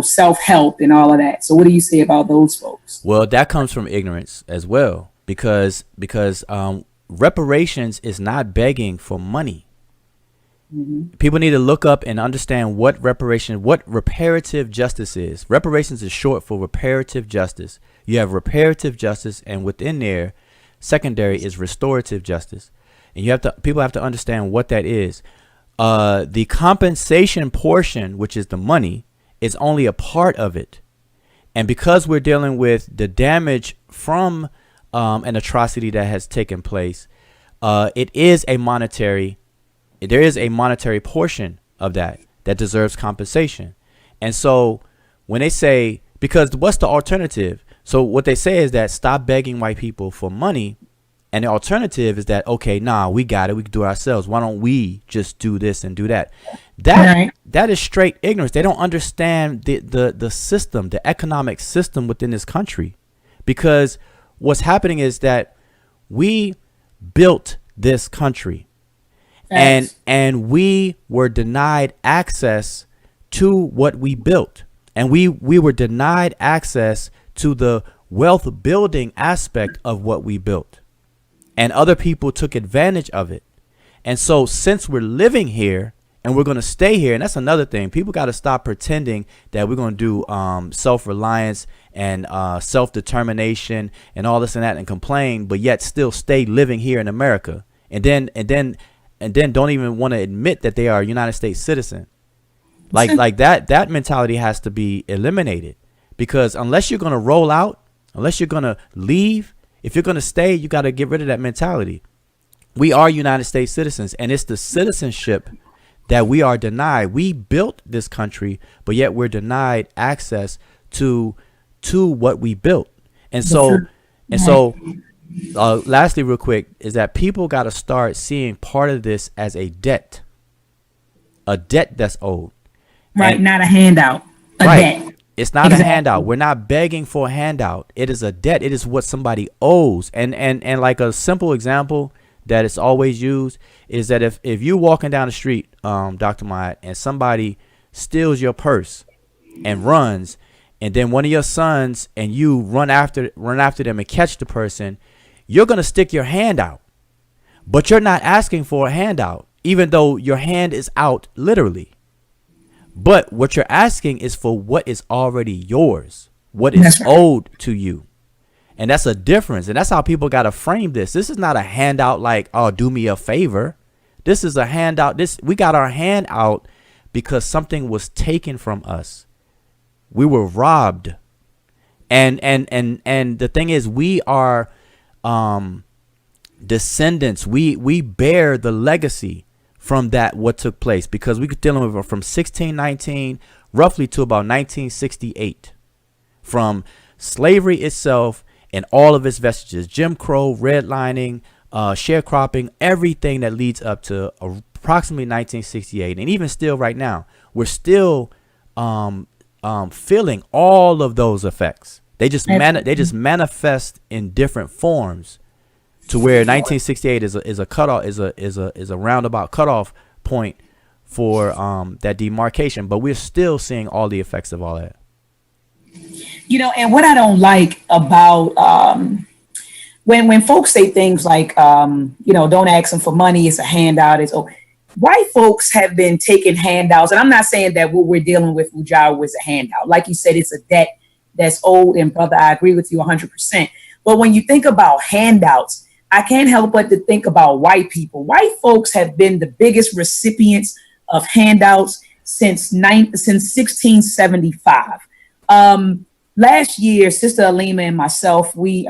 [SPEAKER 4] self-help and all of that. So what do you say about those folks?
[SPEAKER 3] Well, that comes from ignorance as well, because reparations is not begging for money. People need to look up and understand what reparative justice is. Reparations is short for reparative justice. You have reparative justice, and within there, secondary is restorative justice. And people have to understand what that is. The compensation portion, which is the money, is only a part of it. And because we're dealing with the damage from an atrocity that has taken place, there is a monetary portion of that deserves compensation. And so when they say, because what's the alternative? So what they say is that stop begging white people for money. And the alternative is that, okay, we got it. We can do it ourselves. Why don't we just do this and do that? That is straight ignorance. They don't understand the system, the economic system within this country. Because what's happening is that we built this country. And we were denied access to what we built. And we were denied access to the wealth building aspect of what we built. And other people took advantage of it. And so since we're living here and we're going to stay here, and that's another thing, people got to stop pretending that we're going to do self-reliance and self-determination and all this and that and complain, but yet still stay living here in America. And then don't even want to admit that they are a United States citizen. Like that mentality has to be eliminated, because unless you're going to roll out, unless you're going to leave, if you're going to stay, you got to get rid of that mentality. We are United States citizens, and it's the citizenship that we are denied. We built this country, but yet we're denied access to what we built. And so lastly, real quick, is that people got to start seeing part of this as a debt that's owed.
[SPEAKER 4] Right, not a handout. A debt.
[SPEAKER 3] It's not a handout. We're not begging for a handout. It is a debt. It is what somebody owes. And like a simple example that is always used is that if you're walking down the street, Dr. Myatt, and somebody steals your purse, and runs, and then one of your sons and you run after them and catch the person, you're going to stick your hand out. But you're not asking for a handout, even though your hand is out literally. But what you're asking is for what is already yours, what is owed to you. And that's a difference. And that's how people got to frame this. This is not a handout like, oh, do me a favor. This is a handout. We got our hand out because something was taken from us. We were robbed. And the thing is, we are descendants. We bear the legacy from that, what took place, because we could dealing with from 1619 roughly to about 1968, from slavery itself and all of its vestiges, Jim Crow, redlining, sharecropping, everything that leads up to approximately 1968. And even still right now, we're still feeling all of those effects. They just manifest in different forms, to where 1968 is a cutoff, is a roundabout cutoff point for that demarcation. But we're still seeing all the effects of all that.
[SPEAKER 4] And what I don't like about when folks say things like, don't ask them for money, it's a handout. White folks have been taking handouts. And I'm not saying that what we're dealing with Ujawa was a handout. Like you said, it's a debt that's old. And brother, I agree with you 100%. But when you think about handouts, I can't help but to think about white people. White folks have been the biggest recipients of handouts since 1675. Last year, Sister Alima and myself, we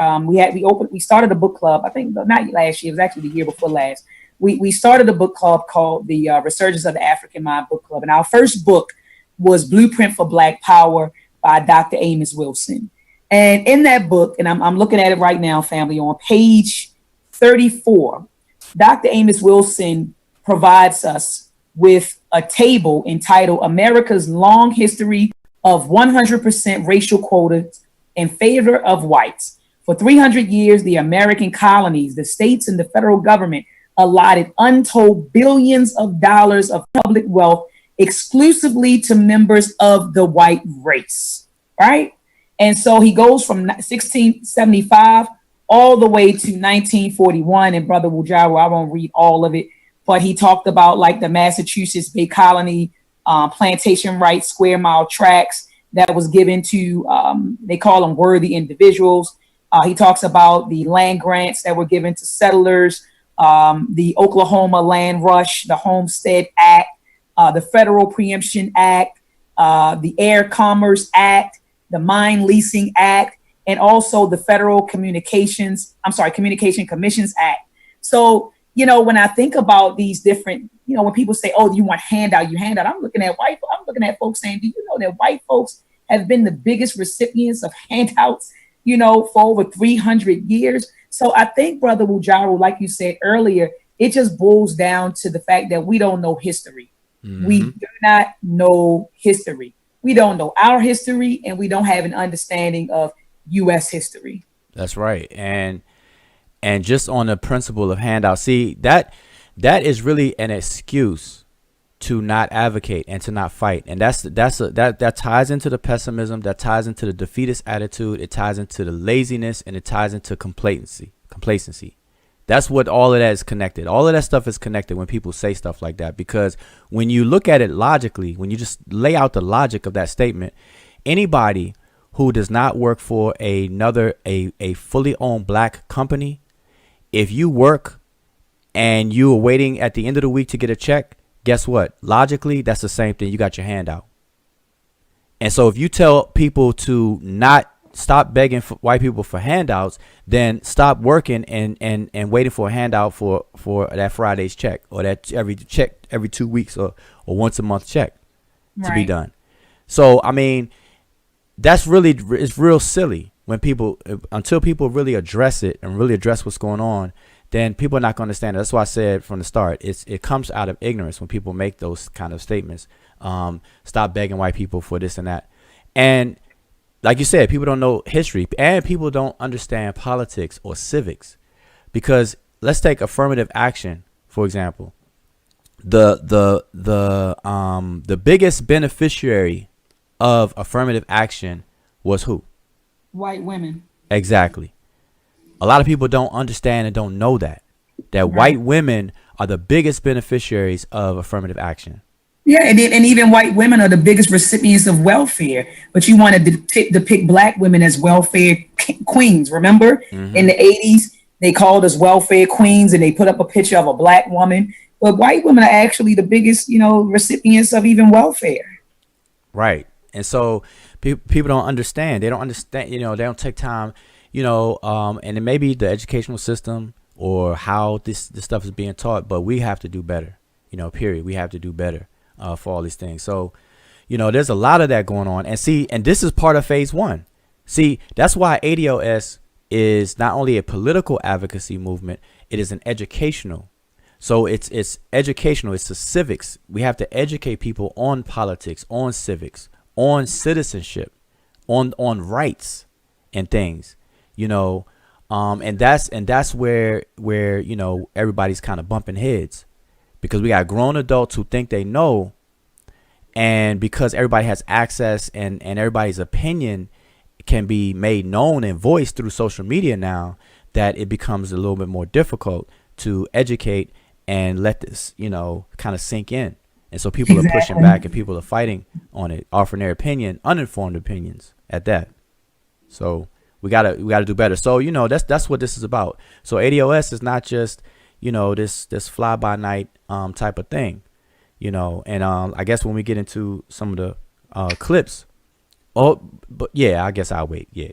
[SPEAKER 4] started a book club. I think not last year, it was actually the year before last. We started a book club called the Resurgence of the African Mind Book Club. And our first book was Blueprint for Black Power by Dr. Amos Wilson. And in that book, and I'm looking at it right now, family, on page 34, Dr. Amos Wilson provides us with a table entitled America's Long History of 100% Racial Quotas in Favor of Whites. For 300 years, the American colonies, the states, and the federal government allotted untold billions of dollars of public wealth exclusively to members of the white race, right? And so he goes from 1675 all the way to 1941. And Brother Wujawa, I won't read all of it, but he talked about like the Massachusetts Bay Colony, plantation rights, square mile tracts that was given to, they call them worthy individuals. He talks about the land grants that were given to settlers, the Oklahoma Land Rush, the Homestead Act, the Federal Preemption Act, the Air Commerce Act, the Mine Leasing Act, and also the Federal Communication Commissions Act. So, when I think about these different, when people say, oh, you want handout, I'm looking at folks saying, do you know that white folks have been the biggest recipients of handouts, for over 300 years? So I think, Brother Wujaru, like you said earlier, it just boils down to the fact that we don't know history. Mm-hmm. We do not know history. We don't know our history, and we don't have an understanding of U.S. history.
[SPEAKER 3] That's right. And just on the principle of handout, see, that is really an excuse to not advocate and to not fight. And that ties into the pessimism, that ties into the defeatist attitude, it ties into the laziness, and it ties into complacency. That's what all of that is connected. All of that stuff is connected when people say stuff like that, because when you look at it logically, when you just lay out the logic of that statement, anybody who does not work for a fully owned black company, if you work and you are waiting at the end of the week to get a check, guess what? Logically, that's the same thing. You got your hand out. And so if you tell people to not stop begging for white people for handouts, then stop working and waiting for a handout for that Friday's check, or that every 2 weeks or once a month check to be done. So, I mean, it's real silly until people really address it and really address what's going on, then people are not going to understand it. That's why I said from the start, it comes out of ignorance when people make those kind of statements. Stop begging white people for this and that. And like you said, people don't know history, and people don't understand politics or civics, because let's take affirmative action, for example. The biggest beneficiary of affirmative action was who?
[SPEAKER 4] White women.
[SPEAKER 3] Exactly. A lot of people don't understand and don't know that white women are the biggest beneficiaries of affirmative action.
[SPEAKER 4] Yeah, and even white women are the biggest recipients of welfare. But you want to depict black women as welfare queens. Remember, in the 80s, they called us welfare queens, and they put up a picture of a black woman. But white women are actually the biggest, recipients of even welfare.
[SPEAKER 3] Right. And so people don't understand. They don't understand. They don't take time. And it may be the educational system or how this stuff is being taught. But we have to do better. Period. We have to do better. For all these things. So, there's a lot of that going on. And this is part of phase 1. See, that's why ADOS is not only a political advocacy movement, it is an educational. So it's educational. It's the civics. We have to educate people on politics, on civics, on citizenship, on rights and things, and that's where everybody's kind of bumping heads. Because we got grown adults who think they know, and because everybody has access and everybody's opinion can be made known and voiced through social media now, that it becomes a little bit more difficult to educate and let this, kind of sink in. And so people are pushing back and people are fighting on it, offering their opinion, uninformed opinions at that. So we gotta do better. So, that's what this is about. So ADOS is not just, this fly by night type of thing, and I guess when we get into some of the clips. Oh, but yeah, I guess I'll wait. Yeah.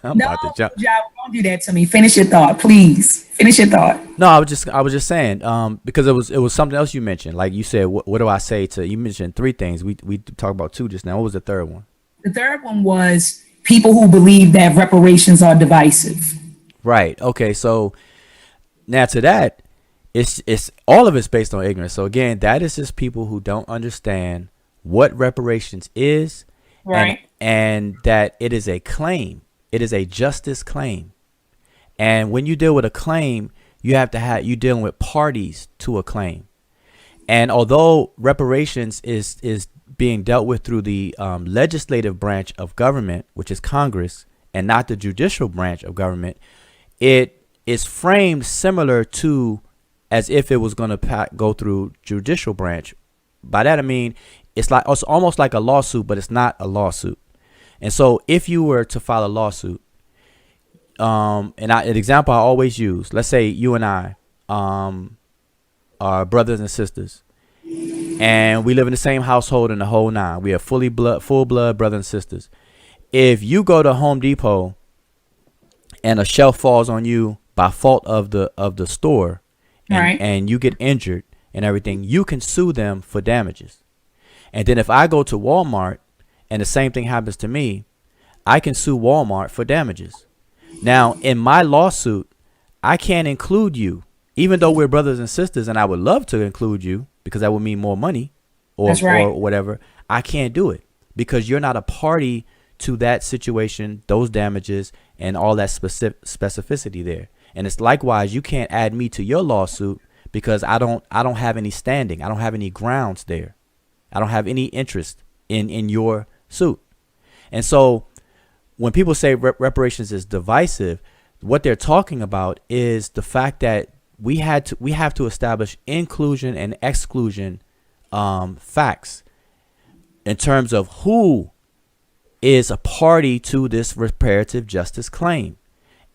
[SPEAKER 3] I'm about to jump.
[SPEAKER 4] Don't do that to me. Finish your thought, please. Finish your thought.
[SPEAKER 3] No, I was just saying, because it was something else you mentioned. Like you said, what do I say to you? Mentioned 3 things. We talked about 2 just now. What was the third one?
[SPEAKER 4] The third one was people who believe that reparations are divisive.
[SPEAKER 3] Right. Okay. So now to that, it's all of it's based on ignorance. So again, that is just people who don't understand what reparations is,
[SPEAKER 4] right?
[SPEAKER 3] And that it is a claim. It is a justice claim. And when you deal with a claim, you're dealing with parties to a claim. And although reparations is being dealt with through the legislative branch of government, which is Congress, and not the judicial branch of government, it is framed similar to as if it was going to go through judicial branch. By that I mean it's almost like a lawsuit, but it's not a lawsuit. And so if you were to file a lawsuit, an example I always use, let's say you and I are brothers and sisters, and we live in the same household in the whole 9. We are full blood brothers and sisters. If you go to Home Depot and a shelf falls on you by fault of the store, and you get injured and everything, you can sue them for damages. And then if I go to Walmart and the same thing happens to me, I can sue Walmart for damages. Now, in my lawsuit, I can't include you, even though we're brothers and sisters, and I would love to include you because that would mean more money or whatever. I can't do it because you're not a party to that situation, those damages, and all that specificity there. And it's likewise, you can't add me to your lawsuit because I don't have any standing. I don't have any grounds there. I don't have any interest in your suit. And so when people say reparations is divisive, what they're talking about is the fact that we have to establish inclusion and exclusion facts in terms of who is a party to this reparative justice claim.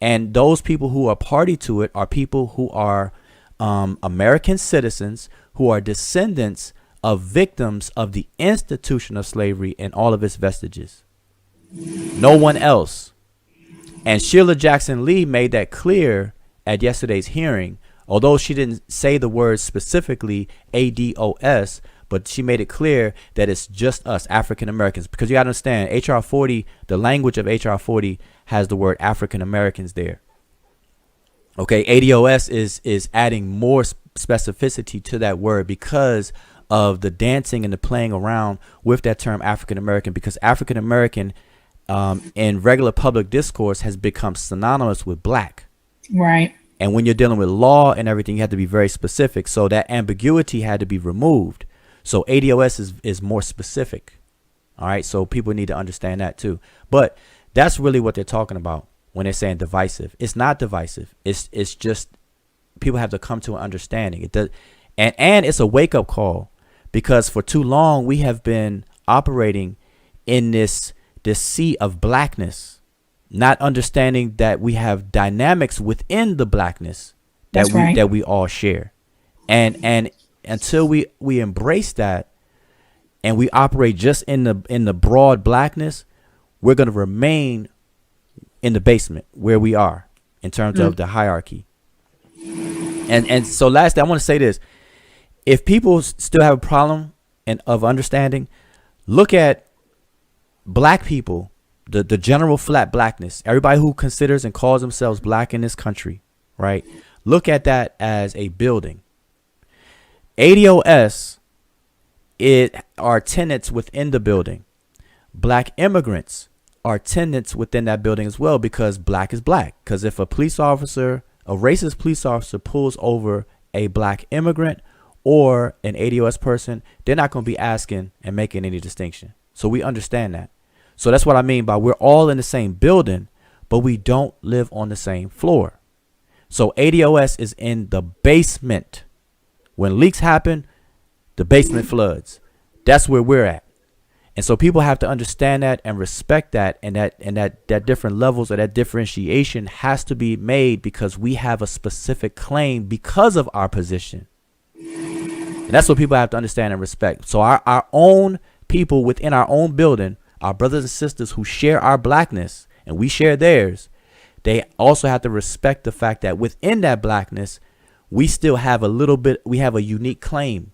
[SPEAKER 3] And those people who are party to it are people who are American citizens who are descendants of victims of the institution of slavery and all of its vestiges. No one else. And Sheila Jackson Lee made that clear at yesterday's hearing, although she didn't say the word specifically ADOS, but she made it clear that it's just us African Americans, because you got to understand HR 40, the language of HR 40 has the word African Americans there. Okay, ADOS is adding more specificity to that word because of the dancing and the playing around with that term African American, because African American in regular public discourse has become synonymous with black.
[SPEAKER 4] Right.
[SPEAKER 3] And when you're dealing with law and everything, you have to be very specific. So that ambiguity had to be removed. So ADOS is more specific. All right. So people need to understand that too. But that's really what they're talking about when they're saying divisive. It's not divisive. It's just people have to come to an understanding. It does, and it's a wake up call, because for too long we have been operating in this sea of blackness, not understanding that we have dynamics within the blackness that we all share. And until we embrace that and we operate just in the broad blackness, we're going to remain in the basement where we are in terms of the hierarchy. And so lastly, I want to say this. If people still have a problem of understanding, look at black people, the general flat blackness, everybody who considers and calls themselves black in this country, right? Look at that as a building. ADOS are tenants within the building. Black immigrants are tenants within that building as well, because black is black. Because if a racist police officer pulls over a black immigrant or an ADOS person, they're not going to be asking and making any distinction. So we understand that. So that's what I mean by we're all in the same building, but we don't live on the same floor. So ADOS is in the basement. When leaks happen, the basement floods. That's where we're at. And so people have to understand that and respect that, and that different levels of that differentiation has to be made, because we have a specific claim because of our position. And that's what people have to understand and respect. So our own people within our own building, our brothers and sisters who share our blackness and we share theirs, they also have to respect the fact that within that blackness, we still have we have a unique claim.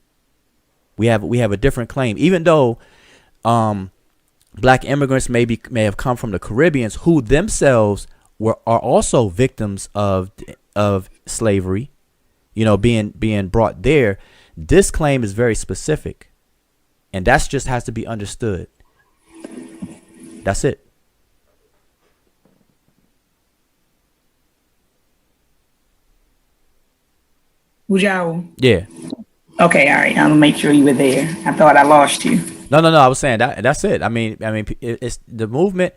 [SPEAKER 3] We have a different claim, even though black immigrants may have come from the Caribbeans, who themselves are also victims of slavery, being brought there. This claim is very specific, and that's just has to be understood. That's it.
[SPEAKER 4] Ujao.
[SPEAKER 3] Yeah.
[SPEAKER 4] Okay, all right. I'm gonna make sure you were there. I thought I lost you.
[SPEAKER 3] No. I was saying that's it. I mean, it's the movement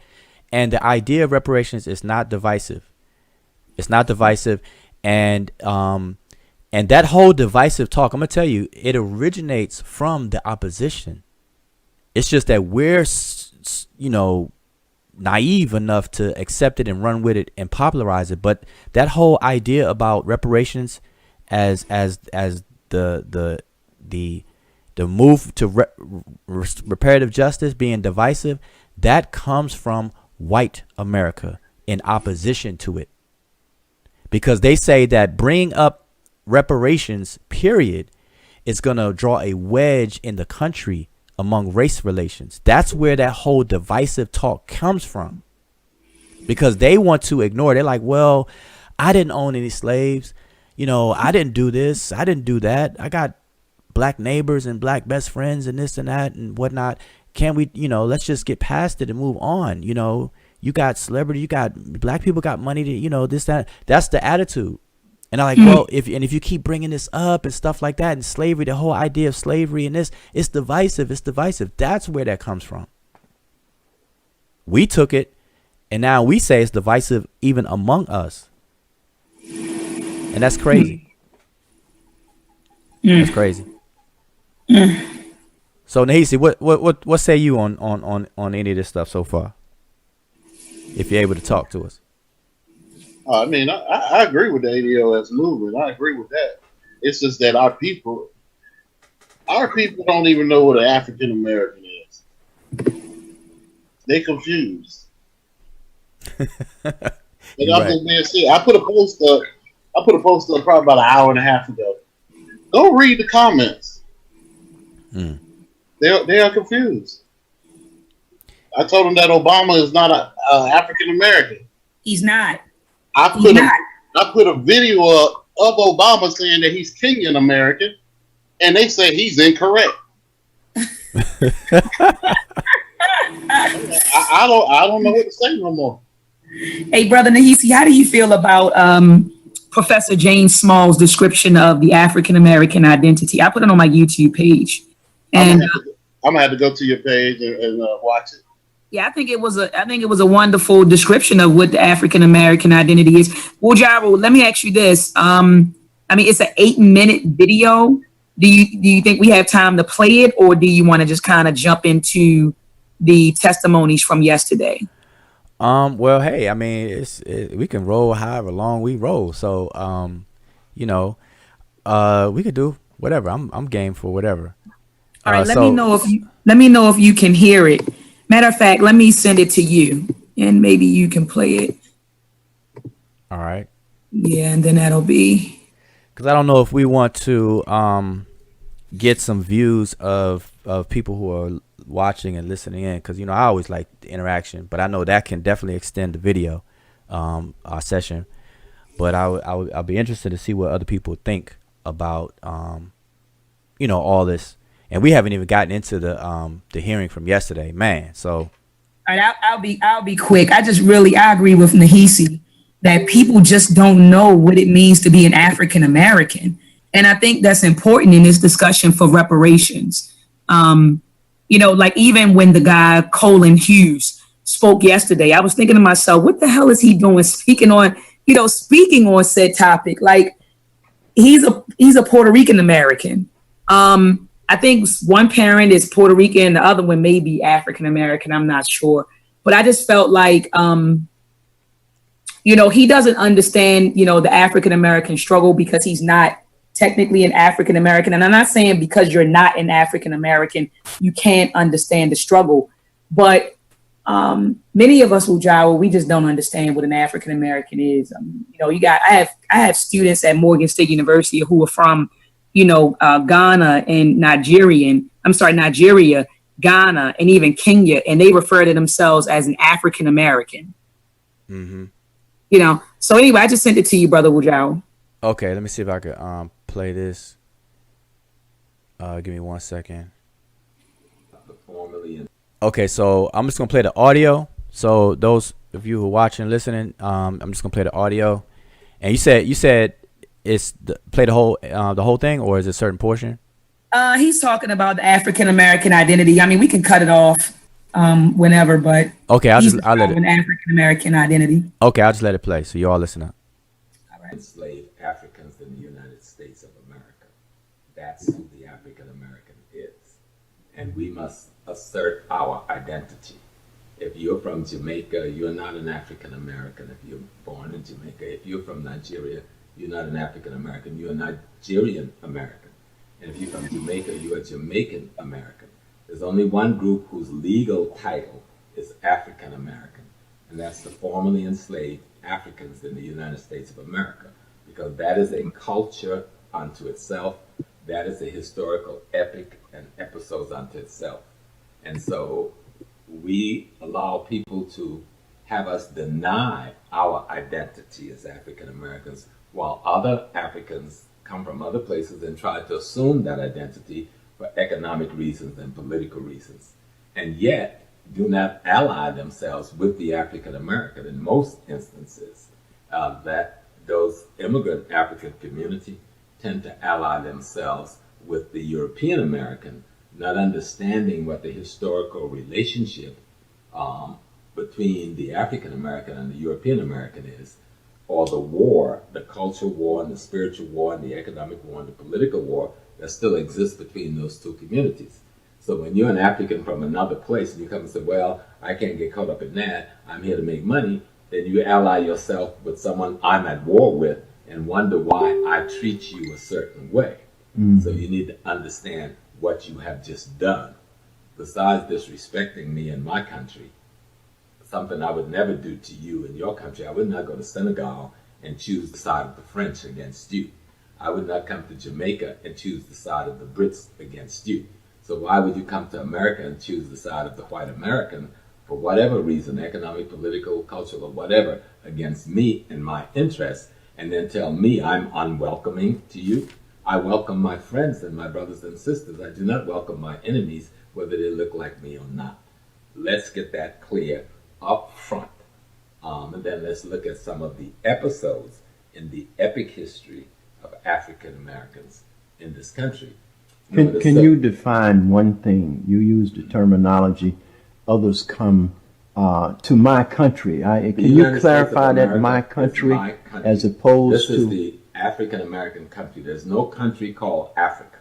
[SPEAKER 3] and the idea of reparations is not divisive. It's not divisive, and that whole divisive talk, I'm gonna tell you, it originates from the opposition. It's just that we're, naive enough to accept it and run with it and popularize it. But that whole idea about reparations as the move to reparative justice being divisive, that comes from white America in opposition to it, because they say that bringing up reparations period is going to draw a wedge in the country among race relations. That's where that whole divisive talk comes from, because they want to ignore. They're like, well, I didn't own any slaves. I didn't do this. I didn't do that. I got black neighbors and black best friends and this and that and whatnot. Can't we, let's just get past it and move on. You got celebrity, you got black people got money to, this, that. That's the attitude. And I'm like, well, if you keep bringing this up and stuff like that, and slavery, the whole idea of slavery and this, it's divisive. It's divisive. That's where that comes from. We took it, and now we say it's divisive even among us. And that's crazy. That's crazy. So Nahisi, what say you on any of this stuff so far? If you're able to talk to us.
[SPEAKER 5] I mean, I agree with the ADOS movement. I agree with that. It's just that our people don't even know what an African American is. They confused. And I'm just being serious. I put a post up probably about an hour and a half ago. Go read the comments. They are confused. I told them that Obama is not a African American.
[SPEAKER 4] He's not.
[SPEAKER 5] I put a video up of Obama saying that he's Kenyan American, and they say he's incorrect. I don't know what to say no more.
[SPEAKER 4] Hey, Brother Nahisi, how do you feel about Professor James Small's description of the African American identity? I put it on my YouTube page, and
[SPEAKER 5] I'm gonna have to go to your page and watch it.
[SPEAKER 4] Yeah, I think it was a wonderful description of what the African American identity is. Well, Jairo, let me ask you this. I mean, it's an 8-minute video. Do you think we have time to play it, or do you want to just kind of jump into the testimonies from yesterday?
[SPEAKER 3] Well, hey, I mean, we can roll however long we roll. So, you know, we could do whatever. I'm game for whatever.
[SPEAKER 4] All right, let me know if you can hear it. Matter of fact, let me send it to you, and maybe you can play it.
[SPEAKER 3] All right.
[SPEAKER 4] Yeah, and then that'll be.
[SPEAKER 3] Because I don't know if we want to get some views of people who are watching and listening in. Because, you know, I always like the interaction, but I know that can definitely extend the video our session. But I'll be interested to see what other people think about, you know, all this. And we haven't even gotten into the hearing from yesterday, man. So,
[SPEAKER 4] All right, I'll be quick. I agree with Nahisi that people just don't know what it means to be an African American, and I think that's important in this discussion for reparations. You know, like even when the guy Colin Hughes spoke yesterday, I was thinking to myself, what the hell is he doing speaking on said topic? Like he's a Puerto Rican American. I think one parent is Puerto Rican, the other one may be African American. I'm not sure. But I just felt like, you know, he doesn't understand, you know, the African American struggle because he's not technically an African American. And I'm not saying because you're not an African American, you can't understand the struggle. But many of us, Ujjawa, we just don't understand what an African American is. You know, I have students at Morgan State University who are from, you know, Nigeria, Ghana, and even Kenya, and they refer to themselves as an African American.
[SPEAKER 3] Mm-hmm.
[SPEAKER 4] You know, so anyway, I just sent it to you, Brother Wujao.
[SPEAKER 3] Okay, let me see if I could play this. Give me 1 second. Okay, so I'm just gonna play the audio. So those of you who are watching, listening, I'm just gonna play the audio. And you said play the whole thing, or is it a certain portion?
[SPEAKER 4] He's talking about the African American identity. I mean, we can cut it off whenever, but
[SPEAKER 3] okay, I'll let it.
[SPEAKER 4] An African American identity.
[SPEAKER 3] Okay, I'll just let it play. So you all listen up.
[SPEAKER 4] All right.
[SPEAKER 6] Enslaved Africans in the United States of America. That's who the African American is, and we must assert our identity. If you're from Jamaica, you're not an African American. If you're born in Jamaica, if you're from Nigeria, you're not an African American, you're a Nigerian American. And if you're from Jamaica, you're a Jamaican American. There's only one group whose legal title is African American, and that's the formerly enslaved Africans in the United States of America, because that is a culture unto itself. That is a historical epic and episodes unto itself. And so we allow people to have us deny our identity as African Americans, while other Africans come from other places and try to assume that identity for economic reasons and political reasons, and yet do not ally themselves with the African American in most instances. That those immigrant African community tend to ally themselves with the European American, not understanding what the historical relationship between the African American and the European American is, or the war, the cultural war and the spiritual war and the economic war and the political war that still exists between those two communities. So when you're an African from another place and you come and say, well, I can't get caught up in that, I'm here to make money, then you ally yourself with someone I'm at war with and wonder why I treat you a certain way. So you need to understand what you have just done. Besides disrespecting me in my country, something I would never do to you in your country. I would not go to Senegal and choose the side of the French against you. I would not come to Jamaica and choose the side of the Brits against you. So why would you come to America and choose the side of the white American for whatever reason, economic, political, cultural, or whatever, against me and my interests, and then tell me I'm unwelcoming to you? I welcome my friends and my brothers and sisters. I do not welcome my enemies, whether they look like me or not. Let's get that clear up front. And then let's look at some of the episodes in the epic history of African Americans in this country.
[SPEAKER 7] Can you define one thing? You use the terminology, others come to my country. Can you clarify that my country, as opposed to...
[SPEAKER 6] This is the African American country. There's no country called Africa.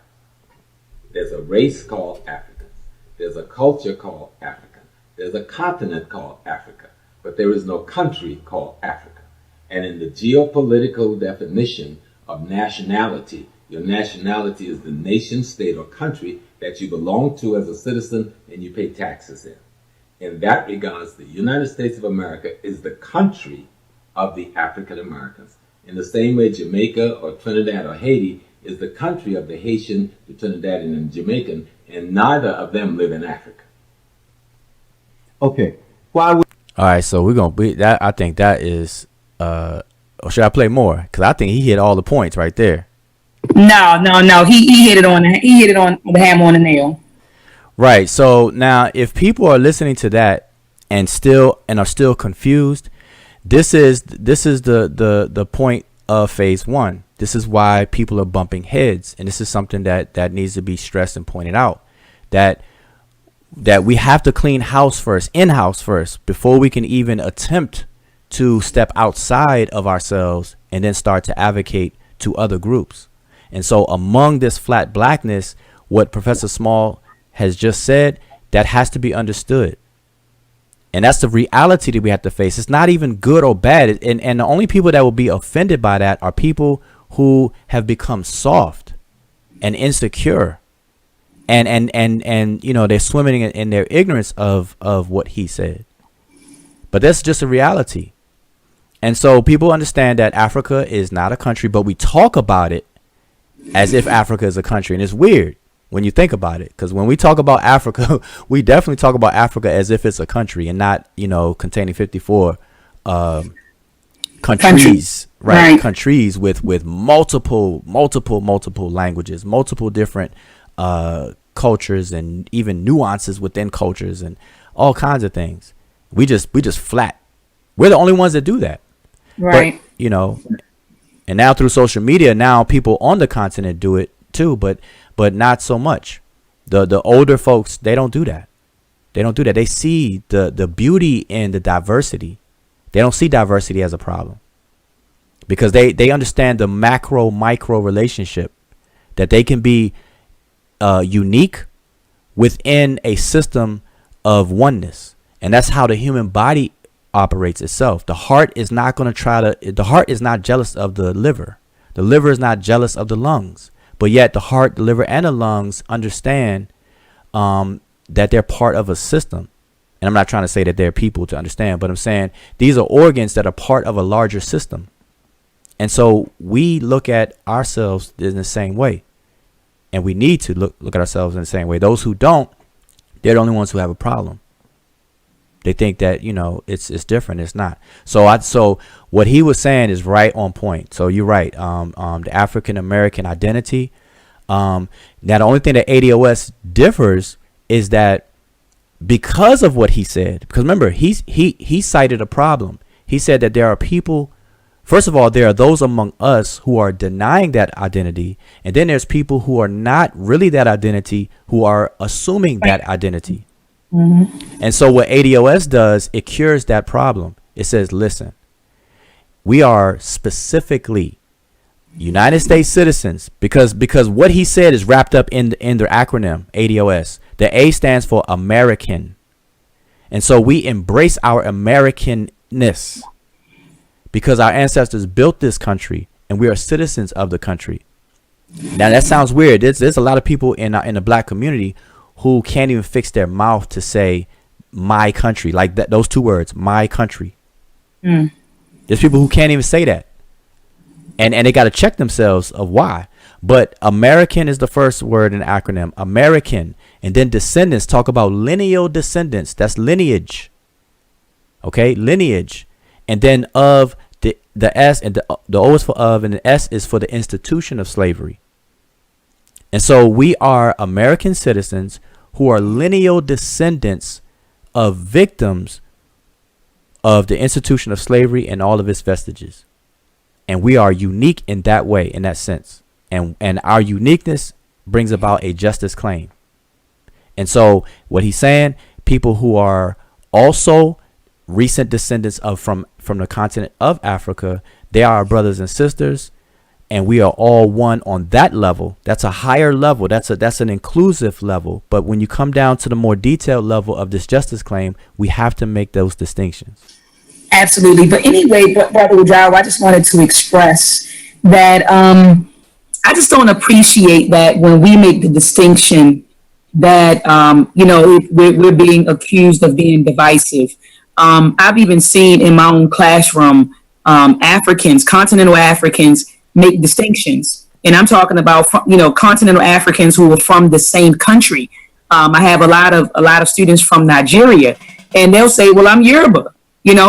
[SPEAKER 6] There's a race called Africans. There's a culture called African. There's a continent called Africa. But there is no country called Africa. And in the geopolitical definition of nationality, your nationality is the nation, state, or country that you belong to as a citizen and you pay taxes in. In that regards, the United States of America is the country of the African Americans. In the same way Jamaica or Trinidad or Haiti is the country of the Haitian, the Trinidadian, and Jamaican, and neither of them live in Africa.
[SPEAKER 7] Okay. Why would...
[SPEAKER 3] All right, so we're gonna be that. I think that is. Or should I play more? Because I think he hit all the points right there.
[SPEAKER 4] No. He hit it on the hammer on the nail.
[SPEAKER 3] Right. So now, if people are listening to that and are still confused, this is the point of phase one. This is why people are bumping heads, and this is something that needs to be stressed and pointed out. That we have to clean house first, in-house first, before we can even attempt to step outside of ourselves and then start to advocate to other groups. And so among this flat blackness, what Professor Small has just said, that has to be understood. And that's the reality that we have to face. It's not even good or bad. And the only people that will be offended by that are people who have become soft and insecure. And you know, they're swimming in their ignorance of what he said. But that's just a reality. And so people understand that Africa is not a country, but we talk about it as if Africa is a country. And it's weird when you think about it, because when we talk about Africa, we definitely talk about Africa as if it's a country and not, you know, containing 54 countries, right? Countries with multiple languages, multiple different cultures, and even nuances within cultures and all kinds of things. We just flat. We're the only ones that do that.
[SPEAKER 4] Right.
[SPEAKER 3] But, you know, and now through social media, now people on the continent do it too, but not so much. The older folks, they don't do that. They see the beauty in the diversity. They don't see diversity as a problem, because they understand the macro micro relationship, that they can be unique within a system of oneness. And that's how the human body operates itself. The heart is not jealous of the liver. The liver is not jealous of the lungs. But yet the heart, the liver, and the lungs understand that they're part of a system. And I'm not trying to say that they're people to understand, but I'm saying these are organs that are part of a larger system. And so we look at ourselves in the same way. And we need to look at ourselves in the same way. Those who don't, they're the only ones who have a problem. They think that, you know, it's different. It's not. So what he was saying is right on point. So you're right. The African American identity. Now the only thing that ADOS differs is that because of what he said, because remember, he cited a problem. He said that there are people. First of all, there are those among us who are denying that identity, and then there's people who are not really that identity, who are assuming that identity. Mm-hmm. And so what ADOS does, it cures that problem. It says, listen, we are specifically United States citizens, because what he said is wrapped up in their acronym, ADOS. The A stands for American. And so we embrace our Americanness because our ancestors built this country and we are citizens of the country. Now that sounds weird. There's a lot of people in the black community who can't even fix their mouth to say my country, like that, those two words, my country. Mm. There's people who can't even say that. And they got to check themselves of why. But American is the first word in the acronym, American. And then descendants, talk about lineal descendants. That's lineage. Okay, lineage. And then of the S, and the O is for of, and the S is for the institution of slavery. And so we are American citizens who are lineal descendants of victims of the institution of slavery and all of its vestiges. And we are unique in that way, in that sense. And our uniqueness brings about a justice claim. And so what he's saying, people who are also recent descendants of from the continent of Africa, they are our brothers and sisters, and we are all one on that level. That's a higher level. That's an inclusive level. But when you come down to the more detailed level of this justice claim, we have to make those distinctions.
[SPEAKER 4] Absolutely. But anyway, Brother Ujao, I just wanted to express that I just don't appreciate that when we make the distinction that, we're being accused of being divisive. I've even seen in my own classroom, continental Africans make distinctions. And I'm talking about, continental Africans who are from the same country. I have a lot of students from Nigeria, and they'll say, well, I'm Yoruba.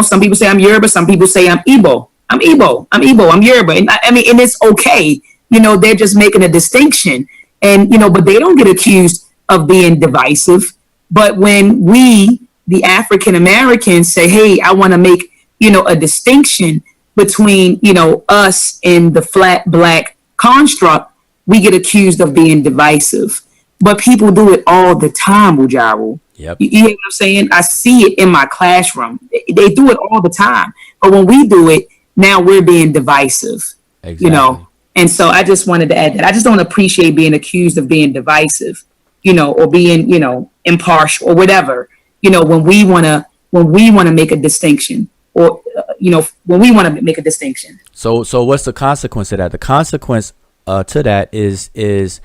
[SPEAKER 4] Some people say I'm Yoruba. Some people say I'm Igbo. I'm Yoruba. And and it's okay. They're just making a distinction, and, but they don't get accused of being divisive. But when we, the African Americans, say, hey, I want to make, a distinction between, us and the flat black construct, we get accused of being divisive. But people do it all the time, Ujaru.
[SPEAKER 3] Yep.
[SPEAKER 4] You hear what I'm saying? I see it in my classroom. They do it all the time. But when we do it, now we're being divisive.
[SPEAKER 3] Exactly.
[SPEAKER 4] And so I just wanted to add that. I just don't appreciate being accused of being divisive, or being, impartial or whatever, when we want to make a distinction, or, when we want to make a distinction.
[SPEAKER 3] So what's the consequence of that? The consequence to that is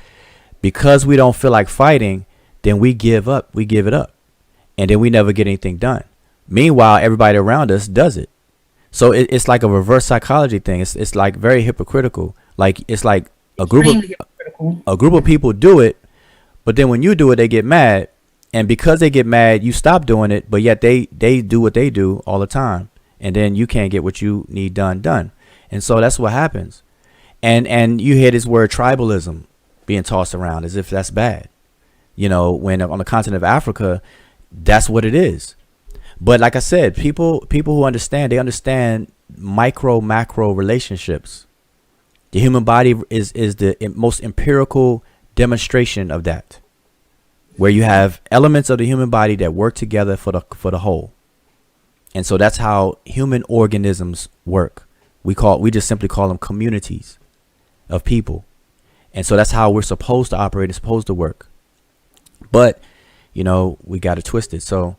[SPEAKER 3] because we don't feel like fighting, then we give up. We give it up. And then we never get anything done. Meanwhile, everybody around us does it. So it's like a reverse psychology thing. It's like very hypocritical. Like it's like a group of people do it, but then when you do it, they get mad. And because they get mad, you stop doing it, but yet they do what they do all the time. And then you can't get what you need done. And so that's what happens. And you hear this word tribalism being tossed around as if that's bad. When on the continent of Africa, that's what it is. But like I said, people who understand, they understand micro, macro relationships. The human body is the most empirical demonstration of that, where you have elements of the human body that work together for the whole. And so that's how human organisms work. We just simply call them communities of people. And so that's how we're supposed to operate and supposed to work. But, we got it twisted. So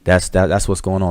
[SPEAKER 3] that's what's going on.